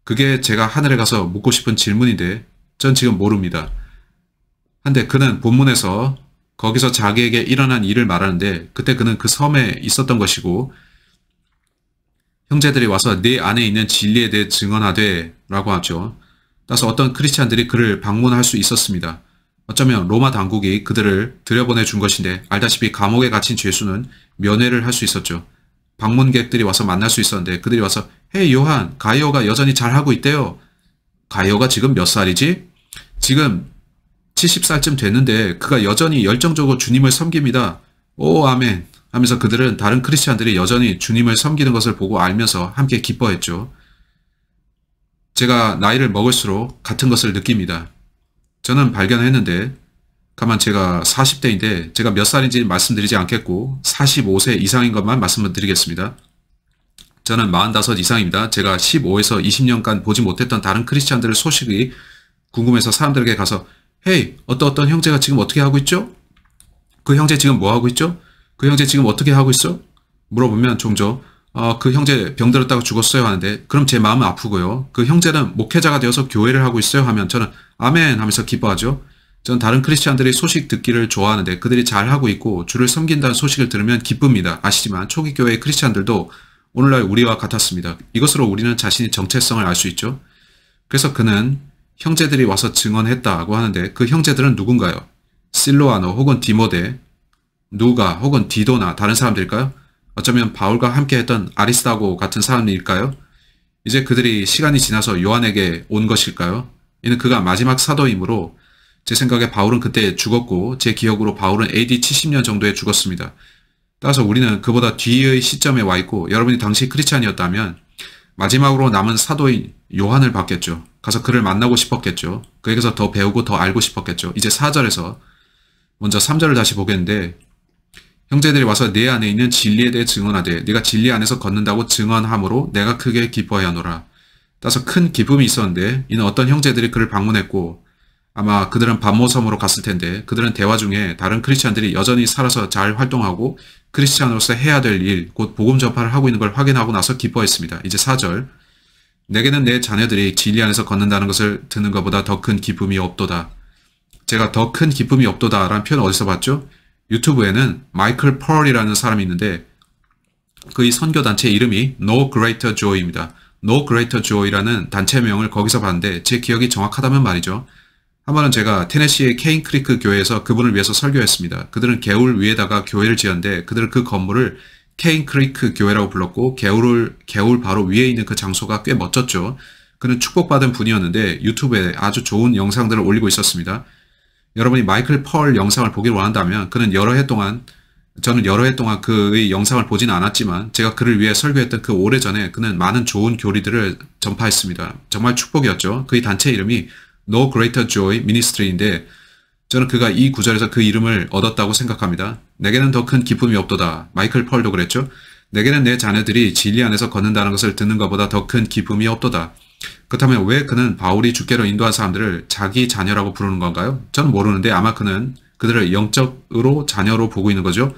그게 제가 하늘에 가서 묻고 싶은 질문인데 전 지금 모릅니다. 한데 그는 본문에서 거기서 자기에게 일어난 일을 말하는데 그때 그는 그 섬에 있었던 것이고 형제들이 와서 네 안에 있는 진리에 대해 증언하되 라고 하죠. 따라서 어떤 크리스찬들이 그를 방문할 수 있었습니다. 어쩌면 로마 당국이 그들을 들여보내준 것인데 알다시피 감옥에 갇힌 죄수는 면회를 할 수 있었죠. 방문객들이 와서 만날 수 있었는데 그들이 와서 헤이 요한, 가이오가 여전히 잘하고 있대요. 가이오가 지금 몇 살이지? 지금 70살쯤 됐는데 그가 여전히 열정적으로 주님을 섬깁니다. 오 아멘 하면서 그들은 다른 크리스찬들이 여전히 주님을 섬기는 것을 보고 알면서 함께 기뻐했죠. 제가 나이를 먹을수록 같은 것을 느낍니다. 저는 발견했는데 가만 제가 40대인데 제가 몇 살인지 말씀드리지 않겠고 45세 이상인 것만 말씀을 드리겠습니다. 저는 45 이상입니다. 제가 15에서 20년간 보지 못했던 다른 크리스찬들의 소식이 궁금해서 사람들에게 가서 헤이 어떤 형제가 지금 어떻게 하고 있죠? 그 형제 지금 뭐 하고 있죠? 그 형제 지금 어떻게 하고 있어? 물어보면 종종 그 형제 병들었다고 죽었어요 하는데 그럼 제 마음은 아프고요. 그 형제는 목회자가 되어서 교회를 하고 있어요 하면 저는 아멘 하면서 기뻐하죠. 저는 다른 크리스찬들의 소식 듣기를 좋아하는데 그들이 잘하고 있고 주를 섬긴다는 소식을 들으면 기쁩니다. 아시지만 초기 교회의 크리스찬들도 오늘날 우리와 같았습니다. 이것으로 우리는 자신의 정체성을 알 수 있죠. 그래서 그는 형제들이 와서 증언했다고 하는데 그 형제들은 누군가요? 실로아노 혹은 디모데, 누가 혹은 디도나 다른 사람들일까요? 어쩌면 바울과 함께 했던 아리스다고 같은 사람일까요? 이제 그들이 시간이 지나서 요한에게 온 것일까요? 이는 그가 마지막 사도이므로 제 생각에 바울은 그때 죽었고 제 기억으로 바울은 AD 70년 정도에 죽었습니다. 따라서 우리는 그보다 뒤의 시점에 와 있고 여러분이 당시 크리스찬이었다면 마지막으로 남은 사도인 요한을 봤겠죠. 가서 그를 만나고 싶었겠죠. 그에게서 더 배우고 더 알고 싶었겠죠. 이제 4절에서 먼저 3절을 다시 보겠는데 형제들이 와서 내 안에 있는 진리에 대해 증언하되 네가 진리 안에서 걷는다고 증언함으로 내가 크게 기뻐하노라. 따라서 큰 기쁨이 있었는데 이는 어떤 형제들이 그를 방문했고 아마 그들은 반모섬으로 갔을 텐데 그들은 대화 중에 다른 크리스찬들이 여전히 살아서 잘 활동하고 크리스찬으로서 해야 될 일, 곧 복음 전파를 하고 있는 걸 확인하고 나서 기뻐했습니다. 이제 4절 내게는 내 자녀들이 진리 안에서 걷는다는 것을 듣는 것보다 더 큰 기쁨이 없도다. 제가 더 큰 기쁨이 없도다 라는 표현 어디서 봤죠? 유튜브에는 마이클 펄이라는 사람이 있는데 그의 선교단체 이름이 No Greater Joy입니다. No Greater Joy라는 단체명을 거기서 봤는데 제 기억이 정확하다면 말이죠. 한 번은 제가 테네시의 케인 크리크 교회에서 그분을 위해서 설교했습니다. 그들은 개울 위에다가 교회를 지었는데 그들은 그 건물을 케인 크리크 교회라고 불렀고 개울 바로 위에 있는 그 장소가 꽤 멋졌죠. 그는 축복받은 분이었는데 유튜브에 아주 좋은 영상들을 올리고 있었습니다. 여러분이 마이클 펄 영상을 보길 원한다면 저는 여러 해 동안 그의 영상을 보진 않았지만 제가 그를 위해 설교했던 그 오래전에 그는 많은 좋은 교리들을 전파했습니다. 정말 축복이었죠. 그의 단체 이름이 No Greater Joy Ministry인데 저는 그가 이 구절에서 그 이름을 얻었다고 생각합니다. 내게는 더 큰 기쁨이 없도다. 마이클 펄도 그랬죠. 내게는 내 자녀들이 진리 안에서 걷는다는 것을 듣는 것보다 더 큰 기쁨이 없도다. 그렇다면 왜 그는 바울이 주께로 인도한 사람들을 자기 자녀라고 부르는 건가요? 저는 모르는데 아마 그는 그들을 영적으로 자녀로 보고 있는 거죠.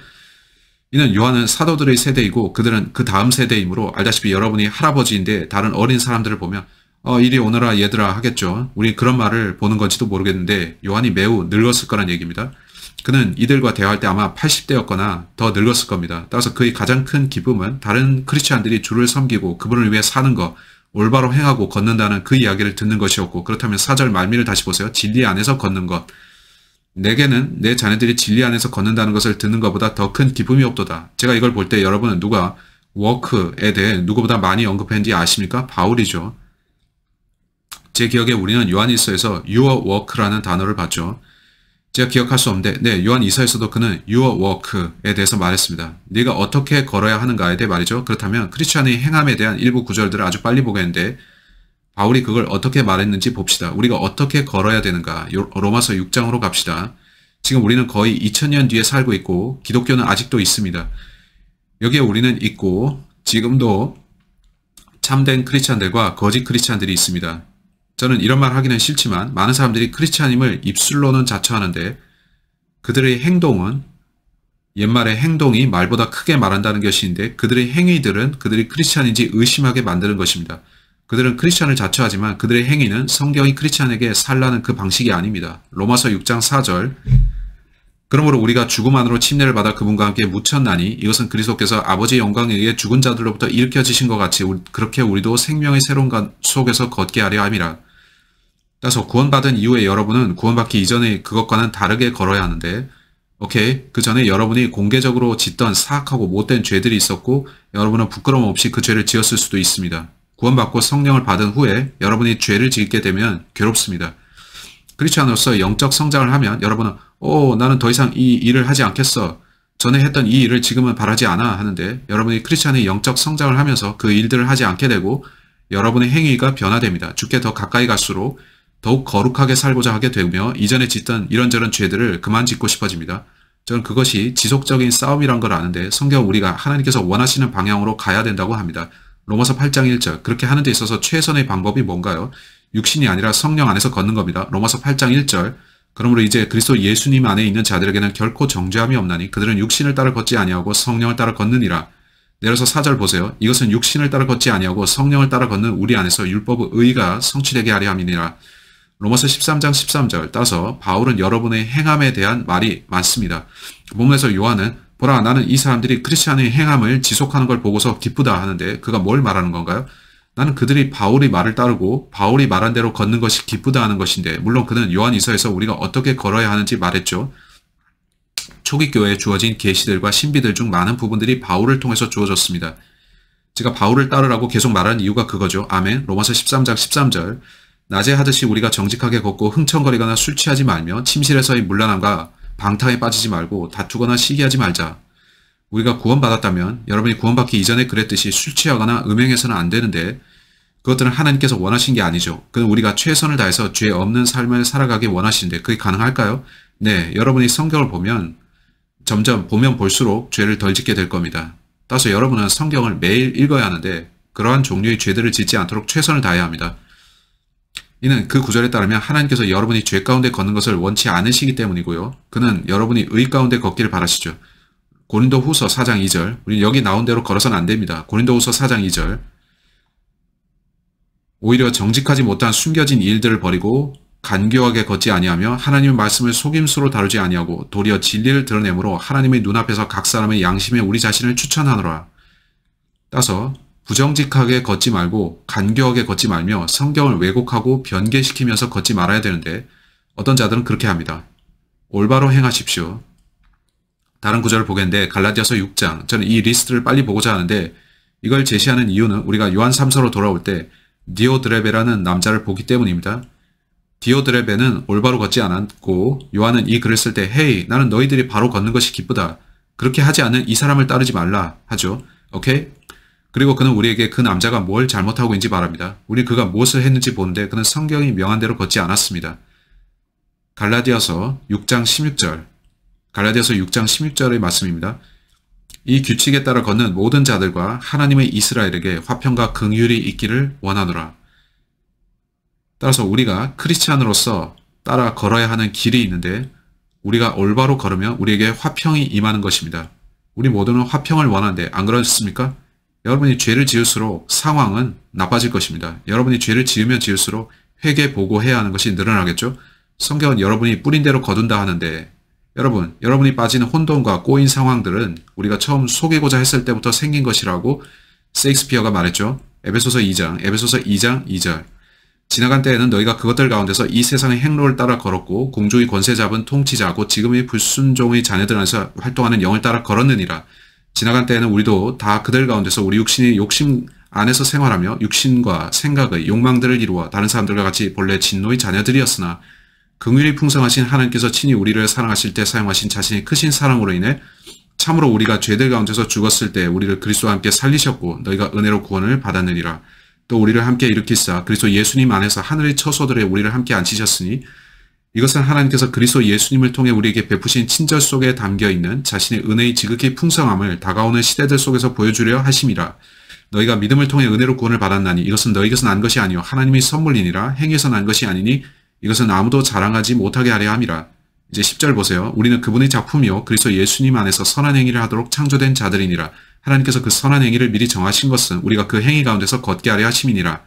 이는 요한은 사도들의 세대이고 그들은 그 다음 세대이므로 알다시피 여러분이 할아버지인데 다른 어린 사람들을 보면 이리 오너라 얘들아 하겠죠. 우리 그런 말을 보는 건지도 모르겠는데 요한이 매우 늙었을 거란 얘기입니다. 그는 이들과 대화할 때 아마 80대였거나 더 늙었을 겁니다. 따라서 그의 가장 큰 기쁨은 다른 크리스찬들이 주를 섬기고 그분을 위해 사는 것, 올바로 행하고 걷는다는 그 이야기를 듣는 것이었고 그렇다면 4절 말미를 다시 보세요. 진리 안에서 걷는 것. 내게는 내 자녀들이 진리 안에서 걷는다는 것을 듣는 것보다 더 큰 기쁨이 없도다. 제가 이걸 볼 때 여러분은 누가 워크에 대해 누구보다 많이 언급했는지 아십니까? 바울이죠. 제 기억에 우리는 요한일서에서 your work라는 단어를 봤죠. 제가 기억할 수 없는데 요한이서에서도 그는 your work에 대해서 말했습니다. 네가 어떻게 걸어야 하는가에 대해 말이죠. 그렇다면 크리스찬의 행함에 대한 일부 구절들을 아주 빨리 보겠는데 바울이 그걸 어떻게 말했는지 봅시다. 우리가 어떻게 걸어야 되는가. 로마서 6장으로 갑시다. 지금 우리는 거의 2000년 뒤에 살고 있고 기독교는 아직도 있습니다. 여기에 우리는 있고 지금도 참된 크리스찬들과 거짓 크리스찬들이 있습니다. 저는 이런 말 하기는 싫지만 많은 사람들이 크리스찬임을 입술로는 자처하는데 그들의 행동은 옛말에 행동이 말보다 크게 말한다는 것인데 그들의 행위들은 그들이 크리스찬인지 의심하게 만드는 것입니다. 그들은 크리스찬을 자처하지만 그들의 행위는 성경이 크리스찬에게 살라는 그 방식이 아닙니다. 로마서 6장 4절 그러므로 우리가 죽음 안으로 침례를 받아 그분과 함께 묻혔나니 이것은 그리스도께서 아버지의 영광에 의해 죽은 자들로부터 일으켜지신 것 같이 그렇게 우리도 생명의 새로운 것 속에서 걷게 하려 함이라. 따라서 구원받은 이후에 여러분은 구원받기 이전에 그것과는 다르게 걸어야 하는데 그 전에 여러분이 공개적으로 짓던 사악하고 못된 죄들이 있었고 여러분은 부끄러움 없이 그 죄를 지었을 수도 있습니다. 구원받고 성령을 받은 후에 여러분이 죄를 짓게 되면 괴롭습니다. 크리스찬으로서 영적 성장을 하면 여러분은 나는 더 이상 이 일을 하지 않겠어. 전에 했던 이 일을 지금은 바라지 않아 하는데 여러분이 크리스찬의 영적 성장을 하면서 그 일들을 하지 않게 되고 여러분의 행위가 변화됩니다. 주께 더 가까이 갈수록 더욱 거룩하게 살고자 하게 되며 이전에 짓던 이런저런 죄들을 그만 짓고 싶어집니다. 저는 그것이 지속적인 싸움이란 걸 아는데 성경 우리가 하나님께서 원하시는 방향으로 가야 된다고 합니다. 로마서 8장 1절 그렇게 하는 데 있어서 최선의 방법이 뭔가요? 육신이 아니라 성령 안에서 걷는 겁니다. 로마서 8장 1절 그러므로 이제 그리스도 예수님 안에 있는 자들에게는 결코 정죄함이 없나니 그들은 육신을 따라 걷지 아니하고 성령을 따라 걷느니라. 내려서 4절 보세요. 이것은 육신을 따라 걷지 아니하고 성령을 따라 걷는 우리 안에서 율법의 의가 성취되게 하려 함이니라. 로마서 13장 13절 따라서 바울은 여러분의 행함에 대한 말이 많습니다. 본문에서 요한은 보라, 나는 이 사람들이 크리스찬의 행함을 지속하는 걸 보고서 기쁘다 하는데 그가 뭘 말하는 건가요? 나는 그들이 바울이 말을 따르고 바울이 말한 대로 걷는 것이 기쁘다 하는 것인데, 물론 그는 요한이서에서 우리가 어떻게 걸어야 하는지 말했죠. 초기 교회에 주어진 계시들과 신비들 중 많은 부분들이 바울을 통해서 주어졌습니다. 제가 바울을 따르라고 계속 말하는 이유가 그거죠. 아멘. 로마서 13장 13절. 낮에 하듯이 우리가 정직하게 걷고 흥청거리거나 술 취하지 말며 침실에서의 문란함과 방탕에 빠지지 말고 다투거나 시기하지 말자. 우리가 구원받았다면 여러분이 구원받기 이전에 그랬듯이 술 취하거나 음행해서는 안 되는데, 그것들은 하나님께서 원하신 게 아니죠. 그는 우리가 최선을 다해서 죄 없는 삶을 살아가길 원하시는데 그게 가능할까요? 네, 여러분이 성경을 보면 점점 보면 볼수록 죄를 덜 짓게 될 겁니다. 따라서 여러분은 성경을 매일 읽어야 하는데 그러한 종류의 죄들을 짓지 않도록 최선을 다해야 합니다. 이는 그 구절에 따르면 하나님께서 여러분이 죄 가운데 걷는 것을 원치 않으시기 때문이고요. 그는 여러분이 의 가운데 걷기를 바라시죠. 고린도 후서 4장 2절. 우리는 여기 나온 대로 걸어서는 안 됩니다. 고린도 후서 4장 2절. 오히려 정직하지 못한 숨겨진 일들을 버리고 간교하게 걷지 아니하며 하나님의 말씀을 속임수로 다루지 아니하고 도리어 진리를 드러내므로 하나님의 눈앞에서 각 사람의 양심에 우리 자신을 추천하노라. 따서 부정직하게 걷지 말고 간교하게 걷지 말며 성경을 왜곡하고 변개시키면서 걷지 말아야 되는데, 어떤 자들은 그렇게 합니다. 올바로 행하십시오. 다른 구절을 보겠는데 갈라디아서 6장. 저는 이 리스트를 빨리 보고자 하는데 이걸 제시하는 이유는 우리가 요한 3서로 돌아올 때 디오드레베라는 남자를 보기 때문입니다. 디오드레베는 올바로 걷지 않았고 요한은 이 글을 쓸 때 헤이, 나는 너희들이 바로 걷는 것이 기쁘다. 그렇게 하지 않는 이 사람을 따르지 말라 하죠. 오케이? 그리고 그는 우리에게 그 남자가 뭘 잘못하고 있는지 말합니다. 우리 그가 무엇을 했는지 보는데 그는 성경이 명한 대로 걷지 않았습니다. 갈라디아서 6장 16절. 갈라디아서 6장 16절의 말씀입니다. 이 규칙에 따라 걷는 모든 자들과 하나님의 이스라엘에게 화평과 긍휼이 있기를 원하노라. 따라서 우리가 크리스찬으로서 따라 걸어야 하는 길이 있는데 우리가 올바로 걸으면 우리에게 화평이 임하는 것입니다. 우리 모두는 화평을 원하는데 안 그렇습니까? 여러분이 죄를 지을수록 상황은 나빠질 것입니다. 여러분이 죄를 지으면 지을수록 회개 보고해야 하는 것이 늘어나겠죠? 성경은 여러분이 뿌린 대로 거둔다 하는데, 여러분이 빠지는 혼돈과 꼬인 상황들은 우리가 처음 속이고자 했을 때부터 생긴 것이라고 셰익스피어가 말했죠. 에베소서 2장 2절. 지나간 때에는 너희가 그것들 가운데서 이 세상의 행로를 따라 걸었고 공중의 권세 잡은 통치자고 지금의 불순종의 자녀들 안에서 활동하는 영을 따라 걸었느니라. 지나간 때에는 우리도 다 그들 가운데서 우리 육신의 욕심 안에서 생활하며 육신과 생각의 욕망들을 이루어 다른 사람들과 같이 본래 진노의 자녀들이었으나 긍휼이 풍성하신 하나님께서 친히 우리를 사랑하실 때 사용하신 자신의 크신 사랑으로 인해 참으로 우리가 죄들 가운데서 죽었을 때 우리를 그리스도와 함께 살리셨고 너희가 은혜로 구원을 받았느니라. 또 우리를 함께 일으키사 그리스도 예수님 안에서 하늘의 처소들에 우리를 함께 앉히셨으니 이것은 하나님께서 그리스도 예수님을 통해 우리에게 베푸신 친절 속에 담겨있는 자신의 은혜의 지극히 풍성함을 다가오는 시대들 속에서 보여주려 하심이라. 너희가 믿음을 통해 은혜로 구원을 받았나니 이것은 너희에게서 난 것이 아니요 하나님의 선물이니라. 행위에서 난 것이 아니니 이것은 아무도 자랑하지 못하게 하려 함이라. 이제 10절 보세요. 우리는 그분의 작품이요 그리스도 예수님 안에서 선한 행위를 하도록 창조된 자들이니라. 하나님께서 그 선한 행위를 미리 정하신 것은 우리가 그 행위 가운데서 걷게 하려 하심이니라.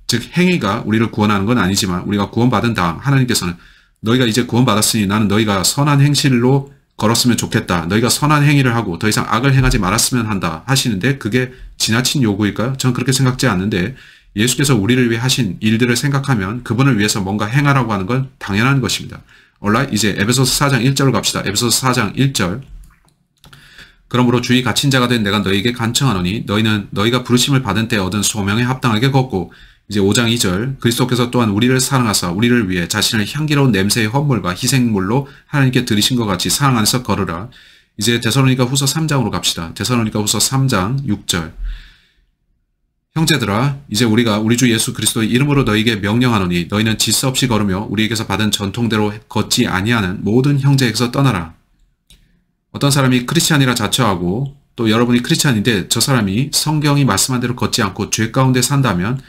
즉 행위가 우리를 구원하는 건 아니지만 우리가 구원받은 다음 하나님께서는 너희가 이제 구원받았으니 나는 너희가 선한 행실로 걸었으면 좋겠다. 너희가 선한 행위를 하고 더 이상 악을 행하지 말았으면 한다 하시는데 그게 지나친 요구일까요? 저는 그렇게 생각지 않는데 예수께서 우리를 위해 하신 일들을 생각하면 그분을 위해서 뭔가 행하라고 하는 건 당연한 것입니다. alright? 이제 에베소서 4장 1절로 갑시다. 에베소서 4장 1절. 그러므로 주의 갇힌 자가 된 내가 너희에게 간청하노니 너희는 너희가 부르심을 받은 때 얻은 소명에 합당하게 걷고, 이제 5장 2절. 그리스도께서 또한 우리를 사랑하사 우리를 위해 자신을 향기로운 냄새의 헌물과 희생물로 하나님께 드리신 것 같이 사랑 안에서 걸으라. 이제 데살로니가 후서 3장으로 갑시다. 데살로니가 후서 3장 6절. 형제들아, 이제 우리가 우리 주 예수 그리스도의 이름으로 너희에게 명령하노니 너희는 질서 없이 걸으며 우리에게서 받은 전통대로 걷지 아니하는 모든 형제에게서 떠나라. 어떤 사람이 크리스찬이라 자처하고 또 여러분이 크리스찬인데 저 사람이 성경이 말씀한 대로 걷지 않고 죄 가운데 산다면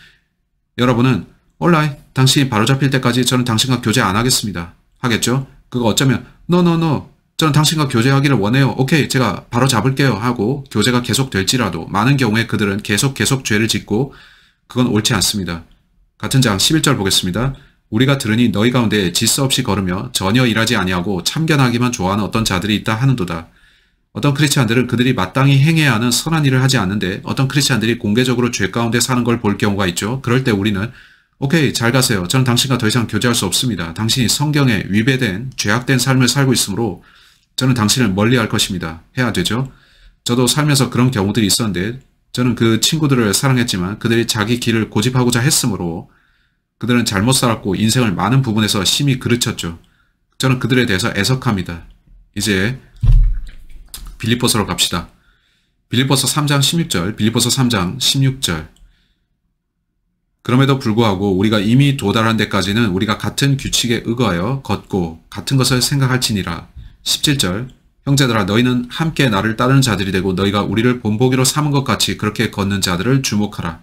여러분은 alright, 당신이 바로잡힐 때까지 저는 당신과 교제 안 하겠습니다. 하겠죠? 그거 어쩌면 no, 저는 당신과 교제하기를 원해요. 오케이, 제가 바로 잡을게요 하고 교제가 계속될지라도 많은 경우에 그들은 계속 죄를 짓고 그건 옳지 않습니다. 같은 장 11절 보겠습니다. 우리가 들으니 너희 가운데 질서 없이 걸으며 전혀 일하지 아니하고 참견하기만 좋아하는 어떤 자들이 있다 하는도다. 어떤 크리스찬들은 그들이 마땅히 행해야 하는 선한 일을 하지 않는데 어떤 크리스찬들이 공개적으로 죄 가운데 사는 걸 볼 경우가 있죠. 그럴 때 우리는 오케이, 잘 가세요. 저는 당신과 더 이상 교제할 수 없습니다. 당신이 성경에 위배된 죄악된 삶을 살고 있으므로 저는 당신을 멀리할 것입니다. 해야 되죠. 저도 살면서 그런 경우들이 있었는데 저는 그 친구들을 사랑했지만 그들이 자기 길을 고집하고자 했으므로 그들은 잘못 살았고 인생을 많은 부분에서 심히 그르쳤죠. 저는 그들에 대해서 애석합니다. 이제 빌립보서로 갑시다. 빌립보서 3장 16절, 빌립보서 3장 16절. 그럼에도 불구하고 우리가 이미 도달한 데까지는 우리가 같은 규칙에 의거하여 걷고 같은 것을 생각할지니라. 17절. 형제들아 너희는 함께 나를 따르는 자들이 되고 너희가 우리를 본보기로 삼은 것 같이 그렇게 걷는 자들을 주목하라.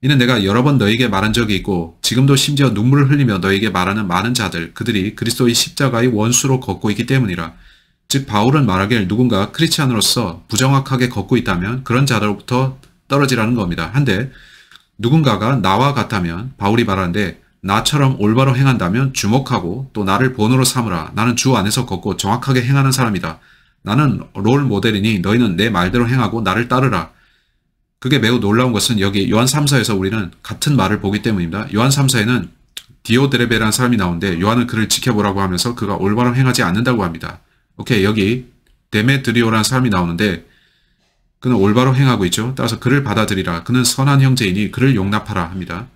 이는 내가 여러 번 너희에게 말한 적이 있고 지금도 심지어 눈물을 흘리며 너희에게 말하는 많은 자들 그들이 그리스도의 십자가의 원수로 걷고 있기 때문이라. 즉 바울은 말하길 누군가 크리스찬으로서 부정확하게 걷고 있다면 그런 자들로부터 떨어지라는 겁니다. 한데 누군가가 나와 같다면 바울이 말하는데 나처럼 올바로 행한다면 주목하고 또 나를 본으로 삼으라. 나는 주 안에서 걷고 정확하게 행하는 사람이다. 나는 롤 모델이니 너희는 내 말대로 행하고 나를 따르라. 그게 매우 놀라운 것은 여기 요한 3서에서 우리는 같은 말을 보기 때문입니다. 요한 3서에는 디오드레베라는 사람이 나오는데 요한은 그를 지켜보라고 하면서 그가 올바로 행하지 않는다고 합니다. 오케이, 여기 데메드리오라는 사람이 나오는데 그는 올바로 행하고 있죠. 따라서 그를 받아들이라. 그는 선한 형제이니 그를 용납하라 합니다.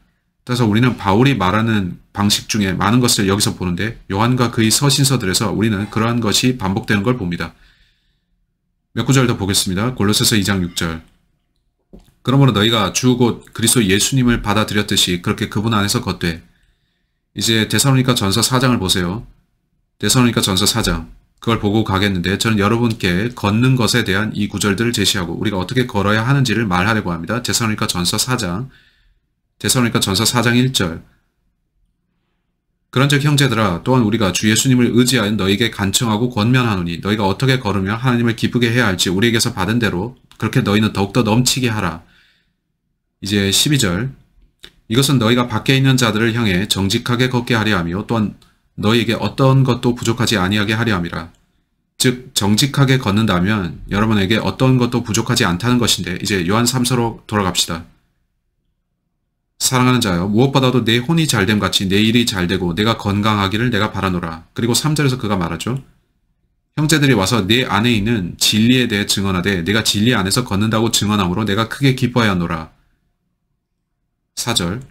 따라서 우리는 바울이 말하는 방식 중에 많은 것을 여기서 보는데 요한과 그의 서신서들에서 우리는 그러한 것이 반복되는 걸 봅니다. 몇 구절 더 보겠습니다. 골로새서 2장 6절. 그러므로 너희가 주 곧 그리스도 예수님을 받아들였듯이 그렇게 그분 안에서 걷되. 이제 데살로니가 전서 4장을 보세요. 데살로니가 전서 4장. 그걸 보고 가겠는데 저는 여러분께 걷는 것에 대한 이 구절들을 제시하고 우리가 어떻게 걸어야 하는지를 말하려고 합니다. 데살로니가 전서 4장 1절. 그런즉 형제들아 또한 우리가 주 예수님을 의지하여 너희에게 간청하고 권면하노니 너희가 어떻게 걸으며 하나님을 기쁘게 해야 할지 우리에게서 받은 대로 그렇게 너희는 더욱더 넘치게 하라. 이제 12절. 이것은 너희가 밖에 있는 자들을 향해 정직하게 걷게 하려 하며 또한 너희에게 어떤 것도 부족하지 아니하게 하려 함이라. 즉 정직하게 걷는다면 여러분에게 어떤 것도 부족하지 않다는 것인데 이제 요한 3서로 돌아갑시다. 사랑하는 자여 무엇보다도 내 혼이 잘됨 같이 내 일이 잘되고 내가 건강하기를 내가 바라노라. 그리고 3절에서 그가 말하죠. 형제들이 와서 내 안에 있는 진리에 대해 증언하되 내가 진리 안에서 걷는다고 증언함으로 내가 크게 기뻐하였노라. 4절.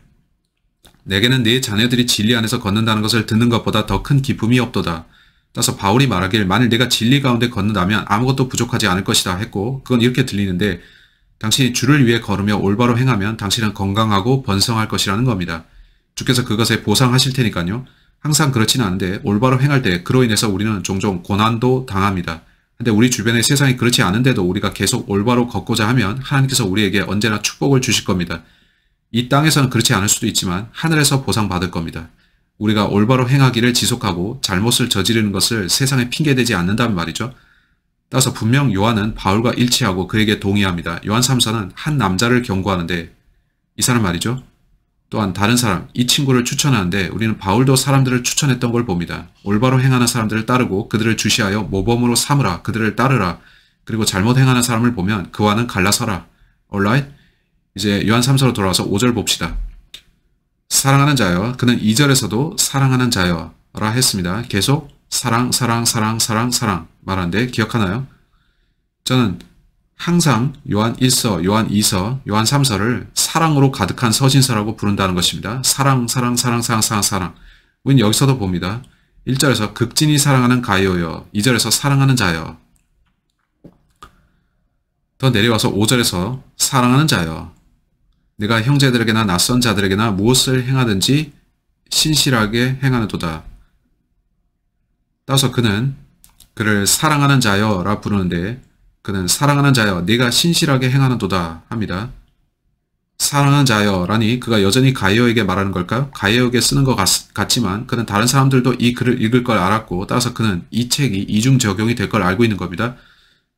내게는 네 자녀들이 진리 안에서 걷는다는 것을 듣는 것보다 더 큰 기쁨이 없도다. 따라서 바울이 말하길 만일 내가 진리 가운데 걷는다면 아무것도 부족하지 않을 것이다 했고 그건 이렇게 들리는데 당신이 주를 위해 걸으며 올바로 행하면 당신은 건강하고 번성할 것이라는 겁니다. 주께서 그것에 보상하실 테니까요. 항상 그렇지는 않은데 올바로 행할 때 그로 인해서 우리는 종종 고난도 당합니다. 근데 우리 주변의 세상이 그렇지 않은데도 우리가 계속 올바로 걷고자 하면 하나님께서 우리에게 언제나 축복을 주실 겁니다. 이 땅에서는 그렇지 않을 수도 있지만 하늘에서 보상받을 겁니다. 우리가 올바로 행하기를 지속하고 잘못을 저지르는 것을 세상에 핑계대지 않는다면 말이죠. 따라서 분명 요한은 바울과 일치하고 그에게 동의합니다. 요한 3서는 한 남자를 경고하는데 이 사람 말이죠. 또한 다른 사람, 이 친구를 추천하는데 우리는 바울도 사람들을 추천했던 걸 봅니다. 올바로 행하는 사람들을 따르고 그들을 주시하여 모범으로 삼으라. 그들을 따르라. 그리고 잘못 행하는 사람을 보면 그와는 갈라서라. alright? 이제 요한 3서로 돌아와서 5절 봅시다. 사랑하는 자여, 그는 2절에서도 사랑하는 자여라 했습니다. 계속 사랑 말하는데 기억하나요? 저는 항상 요한 1서, 요한 2서, 요한 3서를 사랑으로 가득한 서신서라고 부른다는 것입니다. 사랑. 우린 여기서도 봅니다. 1절에서 극진히 사랑하는 가이오여, 2절에서 사랑하는 자여. 더 내려와서 5절에서 사랑하는 자여. 내가 형제들에게나 낯선 자들에게나 무엇을 행하든지 신실하게 행하는도다. 따라서 그는 그를 사랑하는 자여라 부르는데 그는 사랑하는 자여 내가 신실하게 행하는도다 합니다. 사랑하는 자여라니 그가 여전히 가이오에게 말하는 걸까요? 가이오에게 쓰는 것 같지만 그는 다른 사람들도 이 글을 읽을 걸 알았고 따라서 그는 이 책이 이중 적용이 될 걸 알고 있는 겁니다.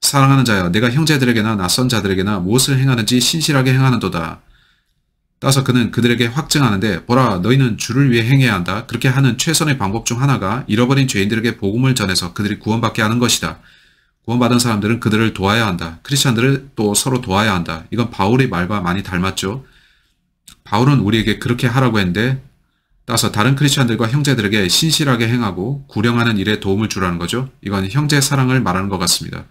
사랑하는 자여 내가 형제들에게나 낯선 자들에게나 무엇을 행하는지 신실하게 행하는도다. 따라서 그는 그들에게 확증하는데 보라 너희는 주를 위해 행해야 한다. 그렇게 하는 최선의 방법 중 하나가 잃어버린 죄인들에게 복음을 전해서 그들이 구원받게 하는 것이다. 구원받은 사람들은 그들을 도와야 한다. 크리스천들을 또 서로 도와야 한다. 이건 바울의 말과 많이 닮았죠. 바울은 우리에게 그렇게 하라고 했는데 따라서 다른 크리스천들과 형제들에게 신실하게 행하고 구령하는 일에 도움을 주라는 거죠. 이건 형제 사랑을 말하는 것 같습니다.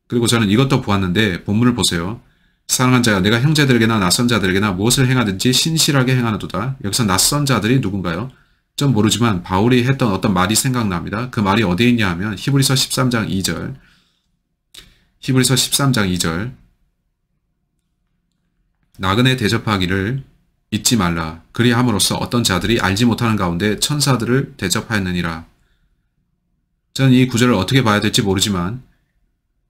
그리고 저는 이것도 보았는데 본문을 보세요. 사랑한 자야 내가 형제들에게나 낯선 자들에게나 무엇을 행하든지 신실하게 행하노도다. 여기서 낯선 자들이 누군가요? 전 모르지만 바울이 했던 어떤 말이 생각납니다. 그 말이 어디에 있냐 하면 히브리서 13장 2절 히브리서 13장 2절 나그네 대접하기를 잊지 말라. 그리함으로써 어떤 자들이 알지 못하는 가운데 천사들을 대접하였느니라. 저는 이 구절을 어떻게 봐야 될지 모르지만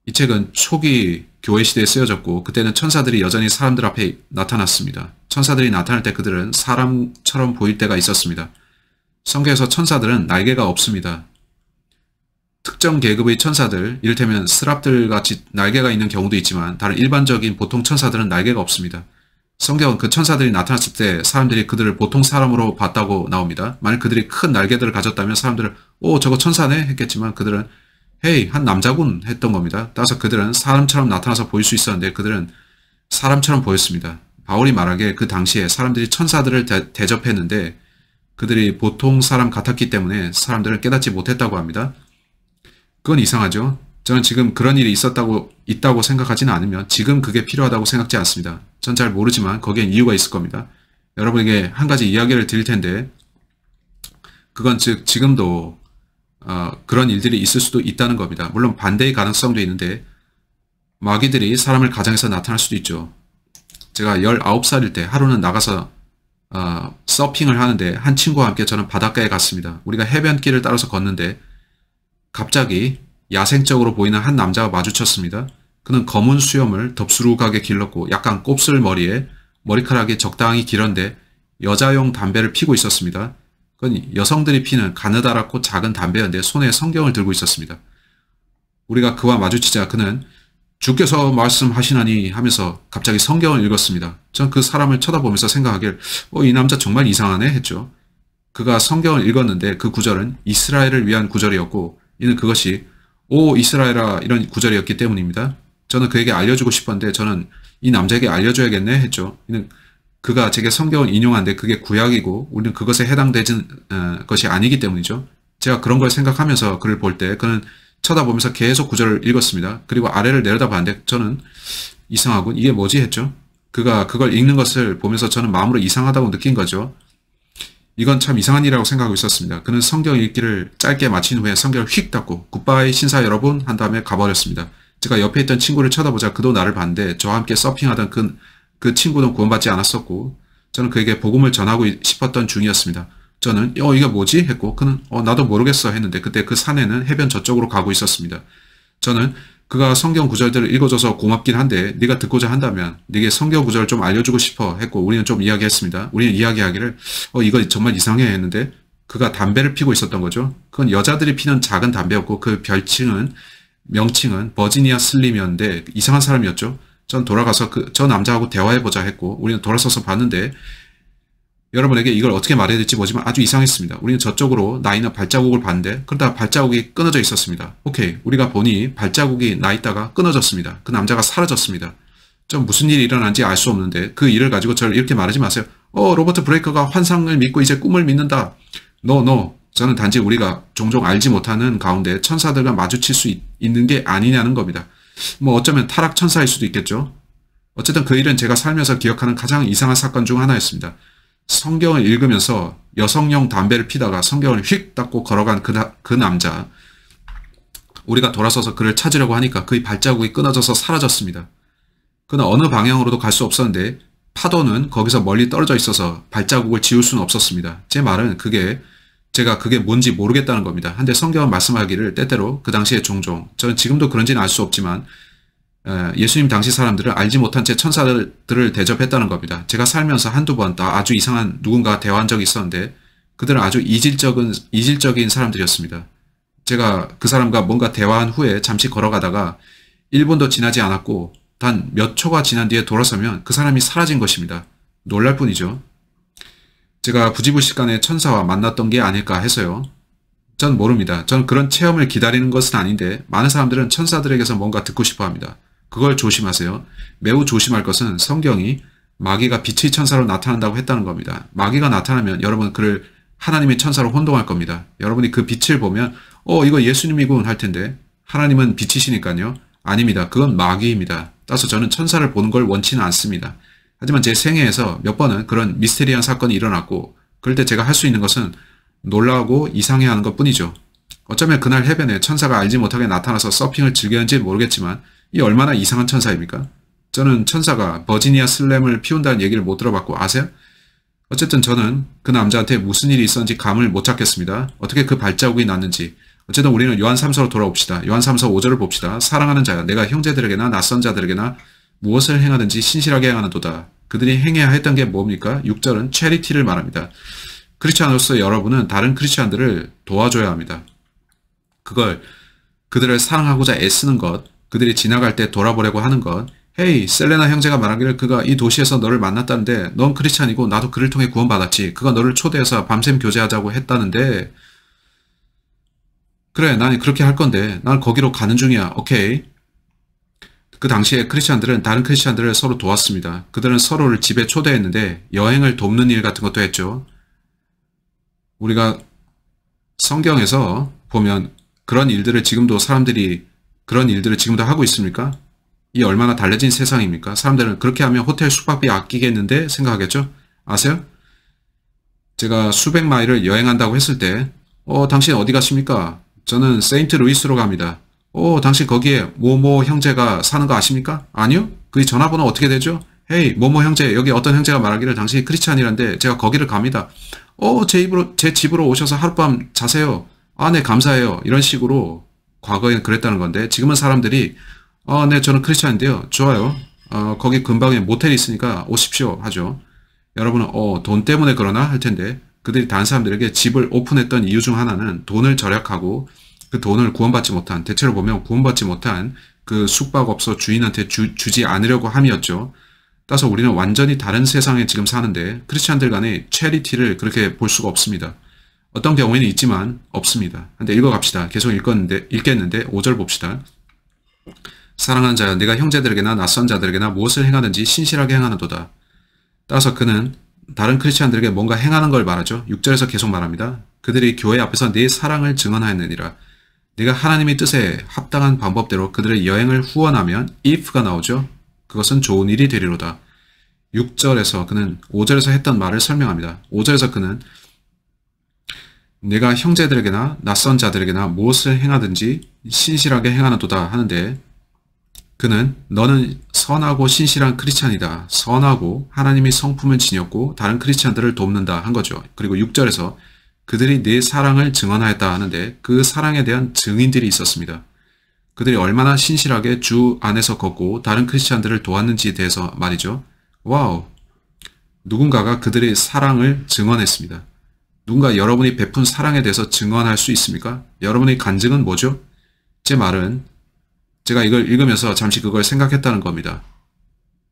이 책은 초기 교회 시대에 쓰여졌고 그때는 천사들이 여전히 사람들 앞에 나타났습니다. 천사들이 나타날 때 그들은 사람처럼 보일 때가 있었습니다. 성경에서 천사들은 날개가 없습니다. 특정 계급의 천사들, 이를테면 스랍들 같이 날개가 있는 경우도 있지만 다른 일반적인 보통 천사들은 날개가 없습니다. 성경은 그 천사들이 나타났을 때 사람들이 그들을 보통 사람으로 봤다고 나옵니다. 만약 그들이 큰 날개들을 가졌다면 사람들은 오 저거 천사네 했겠지만 그들은 헤이 한 남자군 했던 겁니다. 따라서 그들은 사람처럼 나타나서 보일 수 있었는데 그들은 사람처럼 보였습니다. 바울이 말하기에 그 당시에 사람들이 천사들을 대접했는데 그들이 보통 사람 같았기 때문에 사람들은 깨닫지 못했다고 합니다. 그건 이상하죠. 저는 지금 그런 일이 있다고 생각하지는 않으며 지금 그게 필요하다고 생각지 않습니다. 전 잘 모르지만 거기엔 이유가 있을 겁니다. 여러분에게 한 가지 이야기를 드릴 텐데 그건 즉 지금도 그런 일들이 있을 수도 있다는 겁니다. 물론 반대의 가능성도 있는데 마귀들이 사람을 가장해서 나타날 수도 있죠. 제가 19살일 때 하루는 나가서 서핑을 하는데 한 친구와 함께 저는 바닷가에 갔습니다. 우리가 해변길을 따라서 걷는데 갑자기 야생적으로 보이는 한 남자가 마주쳤습니다. 그는 검은 수염을 덥수룩하게 길렀고 약간 곱슬 머리에 머리카락이 적당히 길었는데 여자용 담배를 피고 있었습니다. 그건 여성들이 피는 가느다랗고 작은 담배였는데 손에 성경을 들고 있었습니다. 우리가 그와 마주치자 그는 주께서 말씀하시나니 하면서 갑자기 성경을 읽었습니다. 전 그 사람을 쳐다보면서 생각하길 이 남자 정말 이상하네 했죠. 그가 성경을 읽었는데 그 구절은 이스라엘을 위한 구절이었고 이는 그것이 오 이스라엘아 이런 구절이었기 때문입니다. 저는 그에게 알려주고 싶었는데 저는 이 남자에게 알려줘야겠네 했죠. 이는 그가 제게 성경을 인용하는데 그게 구약이고 우리는 그것에 해당되는 것이 아니기 때문이죠. 제가 그런 걸 생각하면서 그를 볼 때 그는 쳐다보면서 계속 구절을 읽었습니다. 그리고 아래를 내려다봤는데 저는 이상하군 이게 뭐지 했죠. 그가 그걸 읽는 것을 보면서 저는 마음으로 이상하다고 느낀 거죠. 이건 참 이상한 일이라고 생각하고 있었습니다. 그는 성경 읽기를 짧게 마친 후에 성경을 휙 닫고 굿바이 신사 여러분 한 다음에 가버렸습니다. 제가 옆에 있던 친구를 쳐다보자 그도 나를 봤는데 저와 함께 서핑하던 그 친구는 구원받지 않았었고 저는 그에게 복음을 전하고 싶었던 중이었습니다. 저는 이게 뭐지? 했고 그는 나도 모르겠어 했는데 그때 그 사내는 해변 저쪽으로 가고 있었습니다. 저는 그가 성경 구절들을 읽어줘서 고맙긴 한데 네가 듣고자 한다면 네게 성경 구절을 좀 알려주고 싶어 했고 우리는 좀 이야기했습니다. 우리는 이야기하기를 이거 정말 이상해 했는데 그가 담배를 피고 있었던 거죠. 그건 여자들이 피는 작은 담배였고 그 명칭은 버지니아 슬림이었는데 이상한 사람이었죠. 전 돌아가서 저 남자하고 대화해보자 했고 우리는 돌아서서 봤는데 여러분에게 이걸 어떻게 말해야 될지 모르지만 아주 이상했습니다. 우리는 저쪽으로 나 있는 발자국을 봤는데 그러다 발자국이 끊어져 있었습니다. 오케이 우리가 보니 발자국이 나 있다가 끊어졌습니다. 그 남자가 사라졌습니다. 좀 무슨 일이 일어난지 알 수 없는데 그 일을 가지고 저를 이렇게 말하지 마세요. 로버트 브레이커가 환상을 믿고 이제 꿈을 믿는다. No. 저는 단지 우리가 종종 알지 못하는 가운데 천사들과 마주칠 수 있는 게 아니냐는 겁니다. 어쩌면 타락 천사일 수도 있겠죠. 어쨌든 그 일은 제가 살면서 기억하는 가장 이상한 사건 중 하나였습니다. 성경을 읽으면서 여성용 담배를 피다가 성경을 휙 닫고 걸어간 그 남자. 우리가 돌아서서 그를 찾으려고 하니까 그의 발자국이 끊어져서 사라졌습니다. 그는 어느 방향으로도 갈 수 없었는데 파도는 거기서 멀리 떨어져 있어서 발자국을 지울 수는 없었습니다. 제 말은 제가 그게 뭔지 모르겠다는 겁니다. 한데 성경은 말씀하기를 때때로 그 당시에 종종 저는 지금도 그런지는 알 수 없지만 예수님 당시 사람들을 알지 못한 채 천사들을 대접했다는 겁니다. 제가 살면서 한두 번 아주 이상한 누군가와 대화한 적이 있었는데 그들은 아주 이질적인 사람들이었습니다. 제가 그 사람과 뭔가 대화한 후에 잠시 걸어가다가 1분도 지나지 않았고 단 몇 초가 지난 뒤에 돌아서면 그 사람이 사라진 것입니다. 놀랄 뿐이죠. 제가 부지불식간에 천사와 만났던 게 아닐까 해서요. 전 모릅니다. 전 그런 체험을 기다리는 것은 아닌데 많은 사람들은 천사들에게서 뭔가 듣고 싶어 합니다. 그걸 조심하세요. 매우 조심할 것은 성경이 마귀가 빛의 천사로 나타난다고 했다는 겁니다. 마귀가 나타나면 여러분 그를 하나님의 천사로 혼동할 겁니다. 여러분이 그 빛을 보면 이거 예수님이군 할 텐데 하나님은 빛이시니까요. 아닙니다. 그건 마귀입니다. 따라서 저는 천사를 보는 걸 원치는 않습니다. 하지만 제 생애에서 몇 번은 그런 미스테리한 사건이 일어났고 그럴 때 제가 할 수 있는 것은 놀라고 이상해하는 것 뿐이죠. 어쩌면 그날 해변에 천사가 알지 못하게 나타나서 서핑을 즐겼는지 모르겠지만 이 얼마나 이상한 천사입니까? 저는 천사가 버지니아 슬램을 피운다는 얘기를 못 들어봤고 아세요? 어쨌든 저는 그 남자한테 무슨 일이 있었는지 감을 못 잡겠습니다. 어떻게 그 발자국이 났는지. 어쨌든 우리는 요한 3서로 돌아옵시다. 요한 3서 5절을 봅시다. 사랑하는 자여 내가 형제들에게나 낯선 자들에게나 무엇을 행하든지 신실하게 행하는도다. 그들이 행해야 했던 게 뭡니까? 6절은 체리티를 말합니다. 크리스찬으로서 여러분은 다른 크리스찬들을 도와줘야 합니다. 그걸 그들을 사랑하고자 애쓰는 것, 그들이 지나갈 때 돌아보려고 하는 것, 헤이 셀레나 형제가 말하기를 그가 이 도시에서 너를 만났다는데 넌 크리스찬이고 나도 그를 통해 구원받았지. 그가 너를 초대해서 밤샘 교제하자고 했다는데 그래 난 그렇게 할 건데 난 거기로 가는 중이야. 오케이. 그 당시에 크리스찬들은 다른 크리스찬들을 서로 도왔습니다. 그들은 서로를 집에 초대했는데 여행을 돕는 일 같은 것도 했죠. 우리가 성경에서 보면 그런 일들을 지금도 하고 있습니까? 이 얼마나 달라진 세상입니까? 사람들은 그렇게 하면 호텔 숙박비 아끼겠는데 생각하겠죠? 아세요? 제가 수백 마일을 여행한다고 했을 때 당신 어디 가십니까? 저는 세인트 루이스로 갑니다. 당신 거기에 모모 형제가 사는 거 아십니까? 아니요? 그 전화번호 어떻게 되죠? 헤이 모모 형제 여기 어떤 형제가 말하기를 당신이 크리스찬이란데 제가 거기를 갑니다. 제 집으로 오셔서 하룻밤 자세요. 네 감사해요. 이런 식으로 과거에는 그랬다는 건데 지금은 사람들이 네 저는 크리스찬인데요. 좋아요. 거기 근방에 모텔이 있으니까 오십시오 하죠. 여러분은 돈 때문에 그러나 할 텐데 그들이 다른 사람들에게 집을 오픈했던 이유 중 하나는 돈을 절약하고 그 돈을 대체로 보면 구원받지 못한 그 숙박업소 주인한테 주지 않으려고 함이었죠. 따라서 우리는 완전히 다른 세상에 지금 사는데 크리스찬들 간의 체리티를 그렇게 볼 수가 없습니다. 어떤 경우에는 있지만 없습니다. 근데 읽어갑시다. 계속 읽겠는데 5절 봅시다. 사랑하는 자여 내가 형제들에게나 낯선 자들에게나 무엇을 행하든지 신실하게 행하는도다. 따라서 그는 다른 크리스찬들에게 뭔가 행하는 걸 말하죠. 6절에서 계속 말합니다. 그들이 교회 앞에서 네 사랑을 증언하였느니라. 네가 하나님의 뜻에 합당한 방법대로 그들의 여행을 후원하면 if가 나오죠. 그것은 좋은 일이 되리로다. 6절에서 그는 5절에서 했던 말을 설명합니다. 5절에서 그는 내가 형제들에게나 낯선 자들에게나 무엇을 행하든지 신실하게 행하는도다 하는데 그는 너는 선하고 신실한 크리스찬이다. 선하고 하나님의 성품을 지녔고 다른 크리스찬들을 돕는다 한 거죠. 그리고 6절에서 그들이 내 사랑을 증언하였다 하는데 그 사랑에 대한 증인들이 있었습니다. 그들이 얼마나 신실하게 주 안에서 걷고 다른 크리스찬들을 도왔는지에 대해서 말이죠. 와우! 누군가가 그들의 사랑을 증언했습니다. 누군가 여러분이 베푼 사랑에 대해서 증언할 수 있습니까? 여러분의 간증은 뭐죠? 제 말은 제가 이걸 읽으면서 잠시 그걸 생각했다는 겁니다.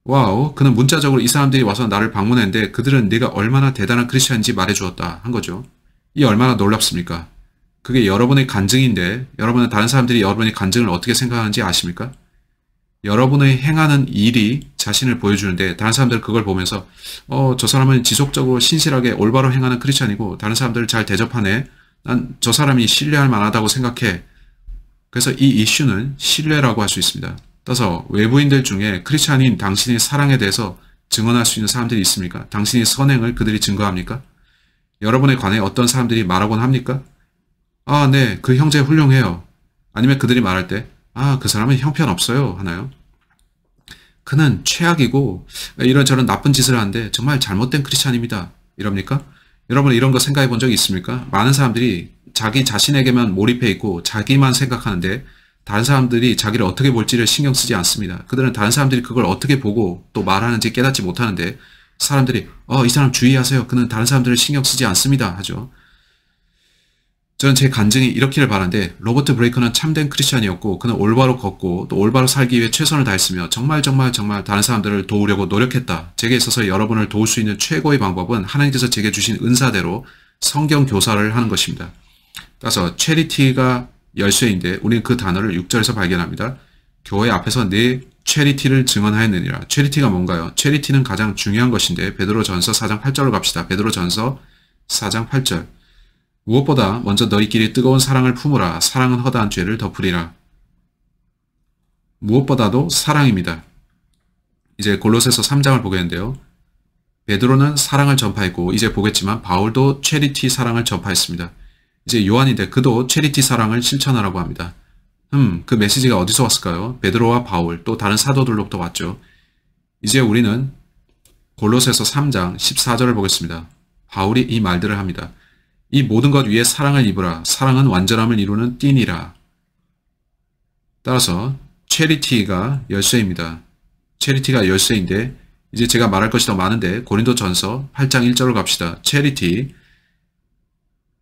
와우, 그는 문자적으로 이 사람들이 와서 나를 방문했는데 그들은 네가 얼마나 대단한 크리스찬인지 말해주었다 한 거죠. 이 얼마나 놀랍습니까? 그게 여러분의 간증인데 여러분은 다른 사람들이 여러분의 간증을 어떻게 생각하는지 아십니까? 여러분의 행하는 일이 자신을 보여주는데 다른 사람들은 그걸 보면서 저 사람은 지속적으로 신실하게 올바로 행하는 크리스찬이고 다른 사람들을 잘 대접하네. 난 저 사람이 신뢰할 만하다고 생각해. 그래서 이 이슈는 신뢰라고 할 수 있습니다. 따라서 외부인들 중에 크리스찬인 당신의 사랑에 대해서 증언할 수 있는 사람들이 있습니까? 당신의 선행을 그들이 증거합니까? 여러분에 관해 어떤 사람들이 말하곤 합니까? 네, 그 형제 훌륭해요. 아니면 그들이 말할 때 그 사람은 형편없어요 하나요? 그는 최악이고 이런저런 나쁜 짓을 하는데 정말 잘못된 크리스찬입니다. 이럽니까? 여러분 이런 거 생각해 본 적이 있습니까? 많은 사람들이 자기 자신에게만 몰입해 있고 자기만 생각하는데 다른 사람들이 자기를 어떻게 볼지를 신경 쓰지 않습니다. 그들은 다른 사람들이 그걸 어떻게 보고 또 말하는지 깨닫지 못하는데 사람들이 이 사람 주의하세요. 그는 다른 사람들을 신경 쓰지 않습니다 하죠. 저는 제 간증이 이렇기를 바라는데 로버트 브레이커는 참된 크리스찬이었고 그는 올바로 걷고 또 올바로 살기 위해 최선을 다했으며 정말 다른 사람들을 도우려고 노력했다. 제게 있어서 여러분을 도울 수 있는 최고의 방법은 하나님께서 제게 주신 은사대로 성경 교사를 하는 것입니다. 따라서 charity가 열쇠인데 우리는 그 단어를 6절에서 발견합니다. 교회 앞에서 내 charity를 증언하였느니라. charity가 뭔가요? charity는 가장 중요한 것인데 베드로전서 4장 8절로 갑시다. 베드로전서 4장 8절. 무엇보다 먼저 너희끼리 뜨거운 사랑을 품으라. 사랑은 허다한 죄를 덮으리라. 무엇보다도 사랑입니다. 이제 골로새서 3장을 보겠는데요. 베드로는 사랑을 전파했고 이제 보겠지만 바울도 체리티 사랑을 전파했습니다. 이제 요한인데 그도 체리티 사랑을 실천하라고 합니다. 그 메시지가 어디서 왔을까요? 베드로와 바울 또 다른 사도들로부터 왔죠. 이제 우리는 골로새서 3장 14절을 보겠습니다. 바울이 이 말들을 합니다. 이 모든 것 위에 사랑을 입으라. 사랑은 완전함을 이루는 띠니라. 따라서 체리티가 열쇠입니다. 체리티가 열쇠인데 이제 제가 말할 것이 더 많은데 고린도전서 8장 1절로 갑시다. 체리티.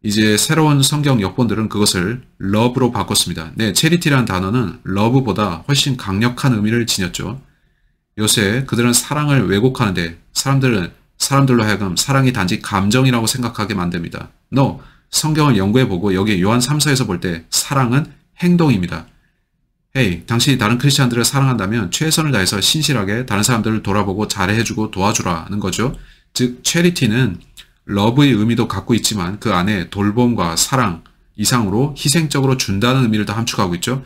이제 새로운 성경 역본들은 그것을 love로 바꿨습니다. 네, charity라는 단어는 love보다 훨씬 강력한 의미를 지녔죠. 요새 그들은 사랑을 왜곡하는데 사람들로 하여금 사랑이 단지 감정이라고 생각하게 만듭니다. No, 성경을 연구해보고 여기 요한 3서에서 볼 때 사랑은 행동입니다. 헤이, 당신이 다른 크리스찬들을 사랑한다면 최선을 다해서 신실하게 다른 사람들을 돌아보고 잘해주고 도와주라는 거죠. 즉, charity는 러브의 의미도 갖고 있지만 그 안에 돌봄과 사랑 이상으로 희생적으로 준다는 의미를 더 함축하고 있죠.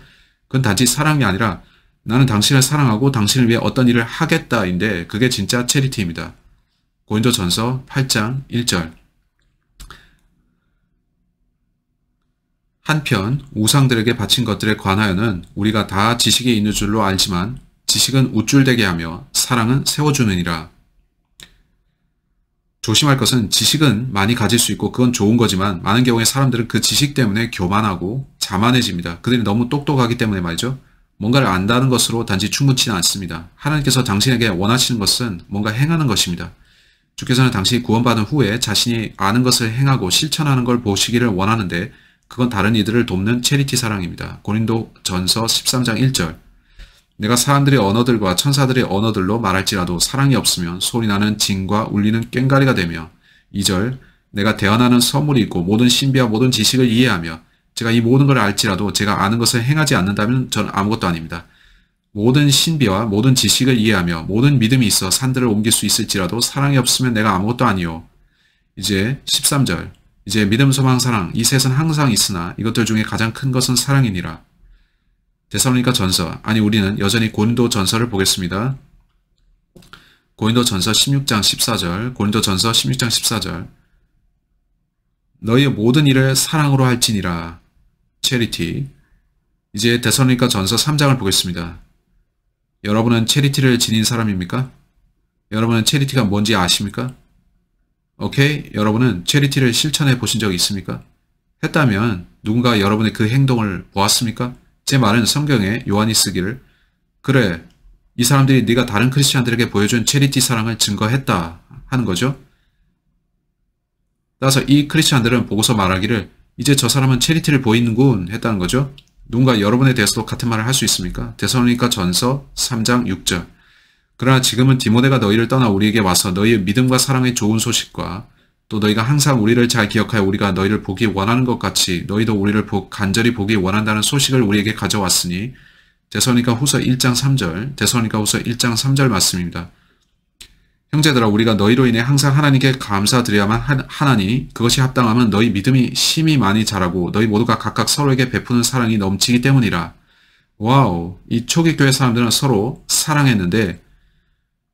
그건 단지 사랑이 아니라 나는 당신을 사랑하고 당신을 위해 어떤 일을 하겠다인데 그게 진짜 체리티입니다. 고린도전서 8장 1절. 한편 우상들에게 바친 것들에 관하여는 우리가 다 지식이 있는 줄로 알지만 지식은 우쭐대게 하며 사랑은 세워주느니라. 조심할 것은 지식은 많이 가질 수 있고 그건 좋은 거지만 많은 경우에 사람들은 그 지식 때문에 교만하고 자만해집니다. 그들이 너무 똑똑하기 때문에 말이죠. 뭔가를 안다는 것으로 단지 충분치는 않습니다. 하나님께서 당신에게 원하시는 것은 뭔가 행하는 것입니다. 주께서는 당신이 구원받은 후에 자신이 아는 것을 행하고 실천하는 걸 보시기를 원하는데 그건 다른 이들을 돕는 체리티 사랑입니다. 고린도전서 13장 1절. 내가 사람들의 언어들과 천사들의 언어들로 말할지라도 사랑이 없으면 소리나는 징과 울리는 꽹과리가 되며 2절. 내가 대언하는 선물이 있고 모든 신비와 모든 지식을 이해하며 제가 이 모든 걸 알지라도 제가 아는 것을 행하지 않는다면 저는 아무것도 아닙니다. 모든 신비와 모든 지식을 이해하며 모든 믿음이 있어 산들을 옮길 수 있을지라도 사랑이 없으면 내가 아무것도 아니요. 이제 13절. 이제 믿음, 소망, 사랑 이 셋은 항상 있으나 이것들 중에 가장 큰 것은 사랑이니라. 데살로니가 전서, 아니 우리는 여전히 고린도 전서를 보겠습니다. 고린도 전서 16장 14절, 고린도 전서 16장 14절. 너희의 모든 일을 사랑으로 할지니라. 체리티. 이제 데살로니가 전서 3장을 보겠습니다. 여러분은 체리티를 지닌 사람입니까? 여러분은 체리티가 뭔지 아십니까? 오케이? 여러분은 체리티를 실천해 보신 적이 있습니까? 했다면 누군가 여러분의 그 행동을 보았습니까? 제 말은 성경에 요한이 쓰기를 그래, 이 사람들이 네가 다른 크리스찬들에게 보여준 체리티 사랑을 증거했다 하는 거죠. 따라서 이 크리스찬들은 보고서 말하기를 이제 저 사람은 체리티를 보이는군 했다는 거죠. 누군가 여러분에 대해서도 같은 말을 할 수 있습니까? 데살로니가 전서 3장 6절. 그러나 지금은 디모데가 너희를 떠나 우리에게 와서 너희의 믿음과 사랑의 좋은 소식과 또 너희가 항상 우리를 잘 기억하여 우리가 너희를 보기 원하는 것 같이 너희도 우리를 간절히 보기 원한다는 소식을 우리에게 가져왔으니 데살로니가 후서 1장 3절, 데살로니가 후서 1장 3절 말씀입니다. 형제들아 우리가 너희로 인해 항상 하나님께 감사드려야만 하나니 그것이 합당하면 너희 믿음이 심히 많이 자라고 너희 모두가 각각 서로에게 베푸는 사랑이 넘치기 때문이라. 와우, 이 초기 교회 사람들은 서로 사랑했는데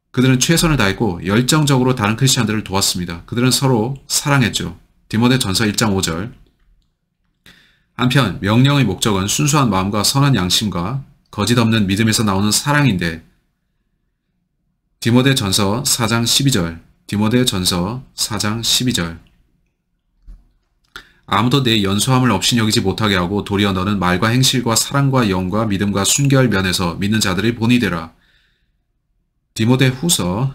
그들은 최선을 다했고 열정적으로 다른 크리스찬들을 도왔습니다. 그들은 서로 사랑했죠. 디모데 전서 1장 5절. 한편 명령의 목적은 순수한 마음과 선한 양심과 거짓 없는 믿음에서 나오는 사랑인데 디모데 전서 4장 12절. 디모데 전서 4장 12절. 아무도 내 연소함을 없이 여기지 못하게 하고 도리어 너는 말과 행실과 사랑과 영과 믿음과 순결 면에서 믿는 자들의 본이 되라. 디모데 후서.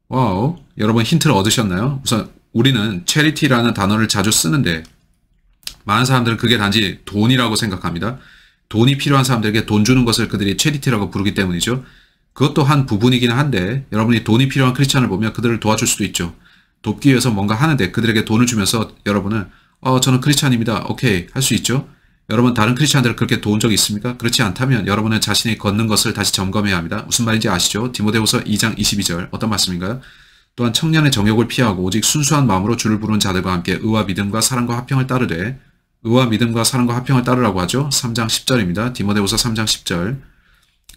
와우, 여러분 힌트를 얻으셨나요? 우선 우리는 charity라는 단어를 자주 쓰는데 많은 사람들은 그게 단지 돈이라고 생각합니다. 돈이 필요한 사람들에게 돈 주는 것을 그들이 charity라고 부르기 때문이죠. 그것도 한 부분이긴 한데 여러분이 돈이 필요한 크리스찬을 보면 그들을 도와줄 수도 있죠. 돕기 위해서 뭔가 하는데 그들에게 돈을 주면서 여러분은 저는 크리스찬입니다. 오케이. 할 수 있죠? 여러분 다른 크리스찬들을 그렇게 도운 적이 있습니까? 그렇지 않다면 여러분은 자신이 걷는 것을 다시 점검해야 합니다. 무슨 말인지 아시죠? 디모데후서 2장 22절 어떤 말씀인가요? 또한 청년의 정욕을 피하고 오직 순수한 마음으로 주를 부르는 자들과 함께 의와 믿음과 사랑과 화평을 따르되 의와 믿음과 사랑과 화평을 따르라고 하죠. 3장 10절입니다. 디모데후서 3장 10절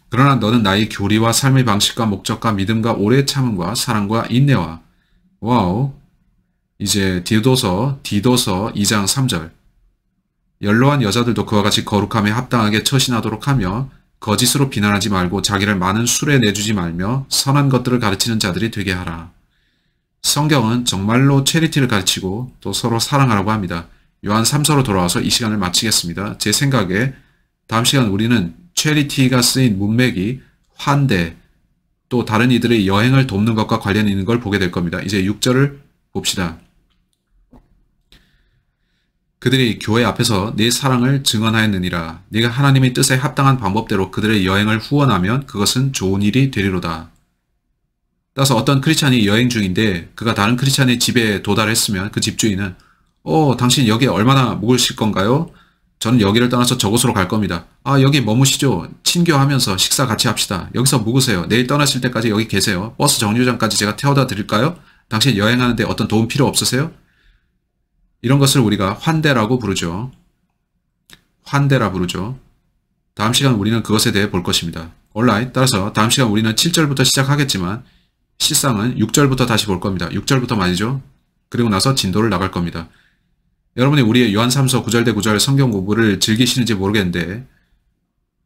그러나 너는 나의 교리와 삶의 방식과 목적과 믿음과 오래 참음과 사랑과 인내와 와우 이제 디도서 2장 3절 연로한 여자들도 그와 같이 거룩함에 합당하게 처신하도록 하며 거짓으로 비난하지 말고 자기를 많은 술에 내주지 말며 선한 것들을 가르치는 자들이 되게 하라. 성경은 정말로 체리티를 가르치고 또 서로 사랑하라고 합니다. 요한 3서로 돌아와서 이 시간을 마치겠습니다. 제 생각에 다음 시간 우리는 체리티가 쓰인 문맥이 환대 또 다른 이들의 여행을 돕는 것과 관련 있는 걸 보게 될 겁니다. 이제 6절을 봅시다. 그들이 교회 앞에서 네 사랑을 증언하였느니라. 네가 하나님의 뜻에 합당한 방법대로 그들의 여행을 후원하면 그것은 좋은 일이 되리로다. 따라서 어떤 크리스찬이 여행 중인데 그가 다른 크리스찬의 집에 도달했으면 그 집주인은 당신 여기에 얼마나 묵으실 건가요? 저는 여기를 떠나서 저곳으로 갈 겁니다. 여기 머무시죠. 친교하면서 식사 같이 합시다. 여기서 묵으세요. 내일 떠나실 때까지 여기 계세요. 버스 정류장까지 제가 태워다 드릴까요? 당신 여행하는데 어떤 도움 필요 없으세요? 이런 것을 우리가 환대라고 부르죠. 환대라 부르죠. 다음 시간 우리는 그것에 대해 볼 것입니다. alright. 따라서 다음 시간 우리는 7절부터 시작하겠지만 실상은 6절부터 다시 볼 겁니다. 6절부터 말이죠. 그리고 나서 진도를 나갈 겁니다. 여러분이 우리의 요한 3서 9절 대 9절 성경 공부를 즐기시는지 모르겠는데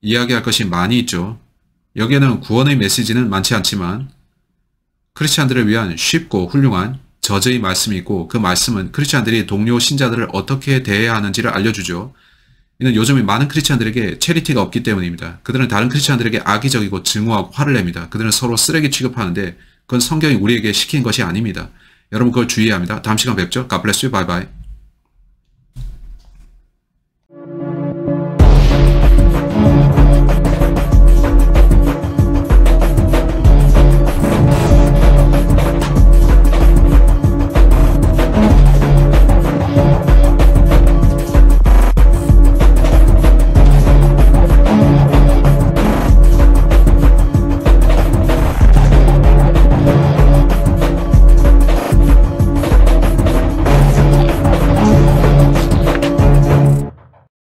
이야기할 것이 많이 있죠. 여기에는 구원의 메시지는 많지 않지만 크리스찬들을 위한 쉽고 훌륭한 저주의 말씀이 있고 그 말씀은 크리스찬들이 동료 신자들을 어떻게 대해야 하는지를 알려주죠. 이는 요즘에 많은 크리스찬들에게 체리티가 없기 때문입니다. 그들은 다른 크리스찬들에게 악의적이고 증오하고 화를 냅니다. 그들은 서로 쓰레기 취급하는데 그건 성경이 우리에게 시킨 것이 아닙니다. 여러분 그걸 주의해야 합니다. 다음 시간 뵙죠. God bless you. Bye bye.